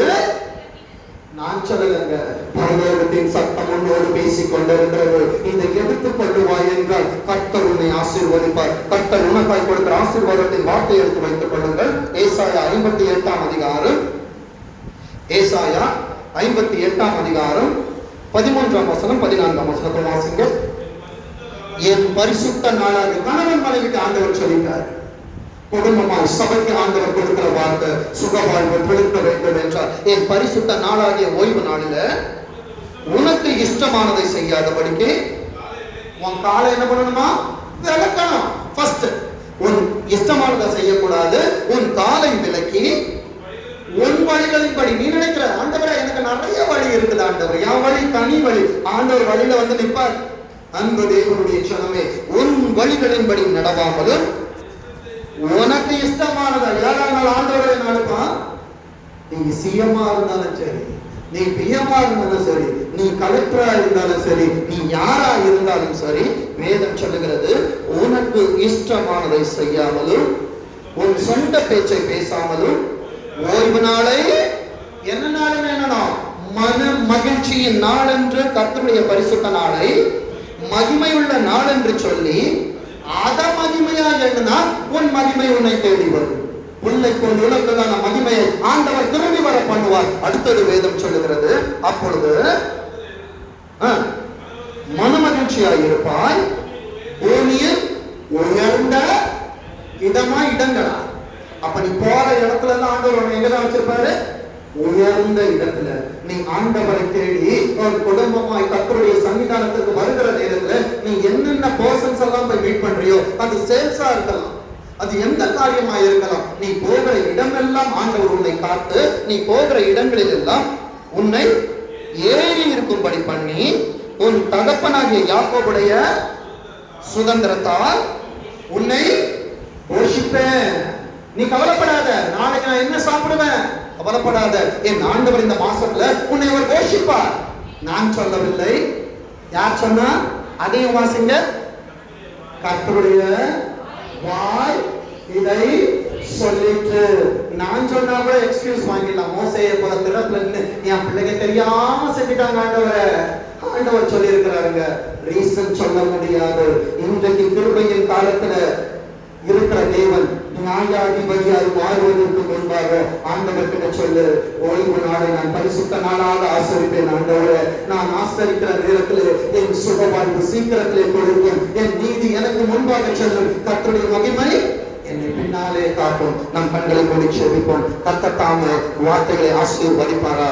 S1: நான் சொல்லலங்க. பரலோகத்தின் சத்தம் உன்னோடு பேசிக் கொண்டிருக்கிறது. இதை எடுத்துக் கொள்ளுவாய் என்றால் கர்த்தர் உன்னை ஆசீர்வதிப்பார். கர்த்தர் உனக்காய் கொடுக்கிற ஆசீர்வாதத்தின் வார்த்தை எடுத்து வைத்துக் கொள்ளுங்கள். ஏசாயா 58ஆம் அதிகாரம், ஏசாயா 58ஆம் அதிகாரம் 13ஆம் வசனம் 14ஆம் வசனத்தை வாசிங்க. என் பரிசுத்த நாளாக கணவன் மனைவிக்கு ஆண்டவர் சொல்லிட்டார். குடும்பமாய் சபைக்கு ஆண்டவர் கொடுக்கிற வார்த்தை, சுகவாழ்வு கொடுக்க வேண்டும் என்றார். என் பரிசுத்த நாளாகிய ஓய்வு நாளில உனக்கு இஷ்டமானதை செய்யாதபடிக்கு உன் காலை என்ன பண்ணணுமா? விளக்கணும். ஃபர்ஸ்ட் உன் இஷ்டமானதை செய்யக்கூடாது. உன் காலை விலக்கி உன் வழிகளின்படி. நீ நினைக்கிற ஆண்டவரே எனக்கு நிறைய வழி இருக்குது ஆண்டவர், என் வழி தனி வழி. ஆண்டவர் வழியில வந்து நிற்பார். அன்பு தேவனுடைய சனமே, உன் வழிகளின்படி நடவாமலும் உனக்கு இஷ்டமானதா 7ஆம் நாள் ஆண்டவரை நடப்பான். நீ சிஎம்மா இருந்தாலும் சரி, நீ பிஎம்மா இருந்தாலும் சரி, நீ கலெக்டரா இருந்தாலும் சரி, நீ யாரா இருந்தாலும் சரி, வேதம் சொல்லுகிறது உனக்கு இஷ்டமானதை செய்யாமலும் உன் சொந்த பேச்சை பேசாமலும் ஓய்வு நாளை என்ன நாள் என்னன்னா மன மகிழ்ச்சியின் நாள் என்று, கர்த்தருடைய பரிசுத்த நாளை மகிமையுள்ள நாள் என்று சொல்லி அத மகிமையா எண்ணினா உன் மகிமை உன்னை தேடி வரும். உன்னை போல் உலகத்தான மகிமையை ஆண்டவர் திரும்பி வர பண்ணுவார். அடுத்தது வேதம் சொல்லுகிறது, அப்பொழுது மன மகிழ்ச்சியாய் இருப்பாய், பூமியில் உயர்ந்த இடங்களா? அப்ப நீ போற இடத்துல எல்லாம் ஆண்டவர் உன்னை எங்கதான் வச்சிருப்பாரு? உயர்ந்த இடத்துல. நீ ஆண்டவரை தேடி ஒரு குடும்பமாய் கர்த்தருடைய சன்னிதானத்துக்கு வருகிற நேரத்துல நீ என்னென்ன பர்சன்ஸ் எல்லாம் போய் மீட் பண்றியோ, அது சேல்ஸா இருக்கலாம், அது எந்த காரியமா இருக்கலாம், நீ போகிற இடமெல்லாம் ஆண்டவர் உன்னை காத்து, நீ போகிற இடங்களில் எல்லாம் உன்னை ஏறி இருக்கும்படி பண்ணி உன் தகப்பனாகிய யாக்கோபுடைய சுதந்திரத்தால் உன்னை போஷிப்பேன். நீ கவலைப்படாத, நாளைக்கு நான் என்ன சாப்பிடுவேன் கவலைப்படாத. என் ஆண்டவர் இந்த மாசத்துல உன்னை அவர் போஷிப்பார். நான் சொல்லவில்லை, யார் சொன்னா? அதையும் வாசிங்க. கர்த்தருடைய வாய் இதை சொல்லிட்டு. நான் சொன்னா கூட எக்ஸ்கியூஸ் வாங்கிடலாம். மோசேயை போல திறப்புல இருந்து என் பிள்ளைங்க தெரியாம செஞ்சுட்டாங்க ஆண்டவரை, ஆண்டவர் சொல்லி இருக்கிறாருங்க. ரீசன் சொல்ல முடியாது. இன்றைக்கு கிருபையின் காலத்துல இருக்கிற தேவன் நியாயாதிபதியாய் வாழ்வதற்கு முன்பாக ஆண்டவர் கிட்ட சொல்லு, ஓய்வு நாளை நான் பரிசுத்த நாளாக ஆசரிப்பேன் ஆண்டவரே. நான் ஆசரிக்கிற நேரத்தில் என் சுகவாழ்வு சீக்கிரத்திலே கொடுக்கும், என் நீதி எனக்கு முன்பாக செல்லும், கர்த்தருடைய மகிமை என்னை பின்னாலே காட்டும். நம் கண்களை மூடி ஜெபிப்போம். கர்த்தர் தாமே வார்த்தைகளை ஆசீர்வதிப்பாரா.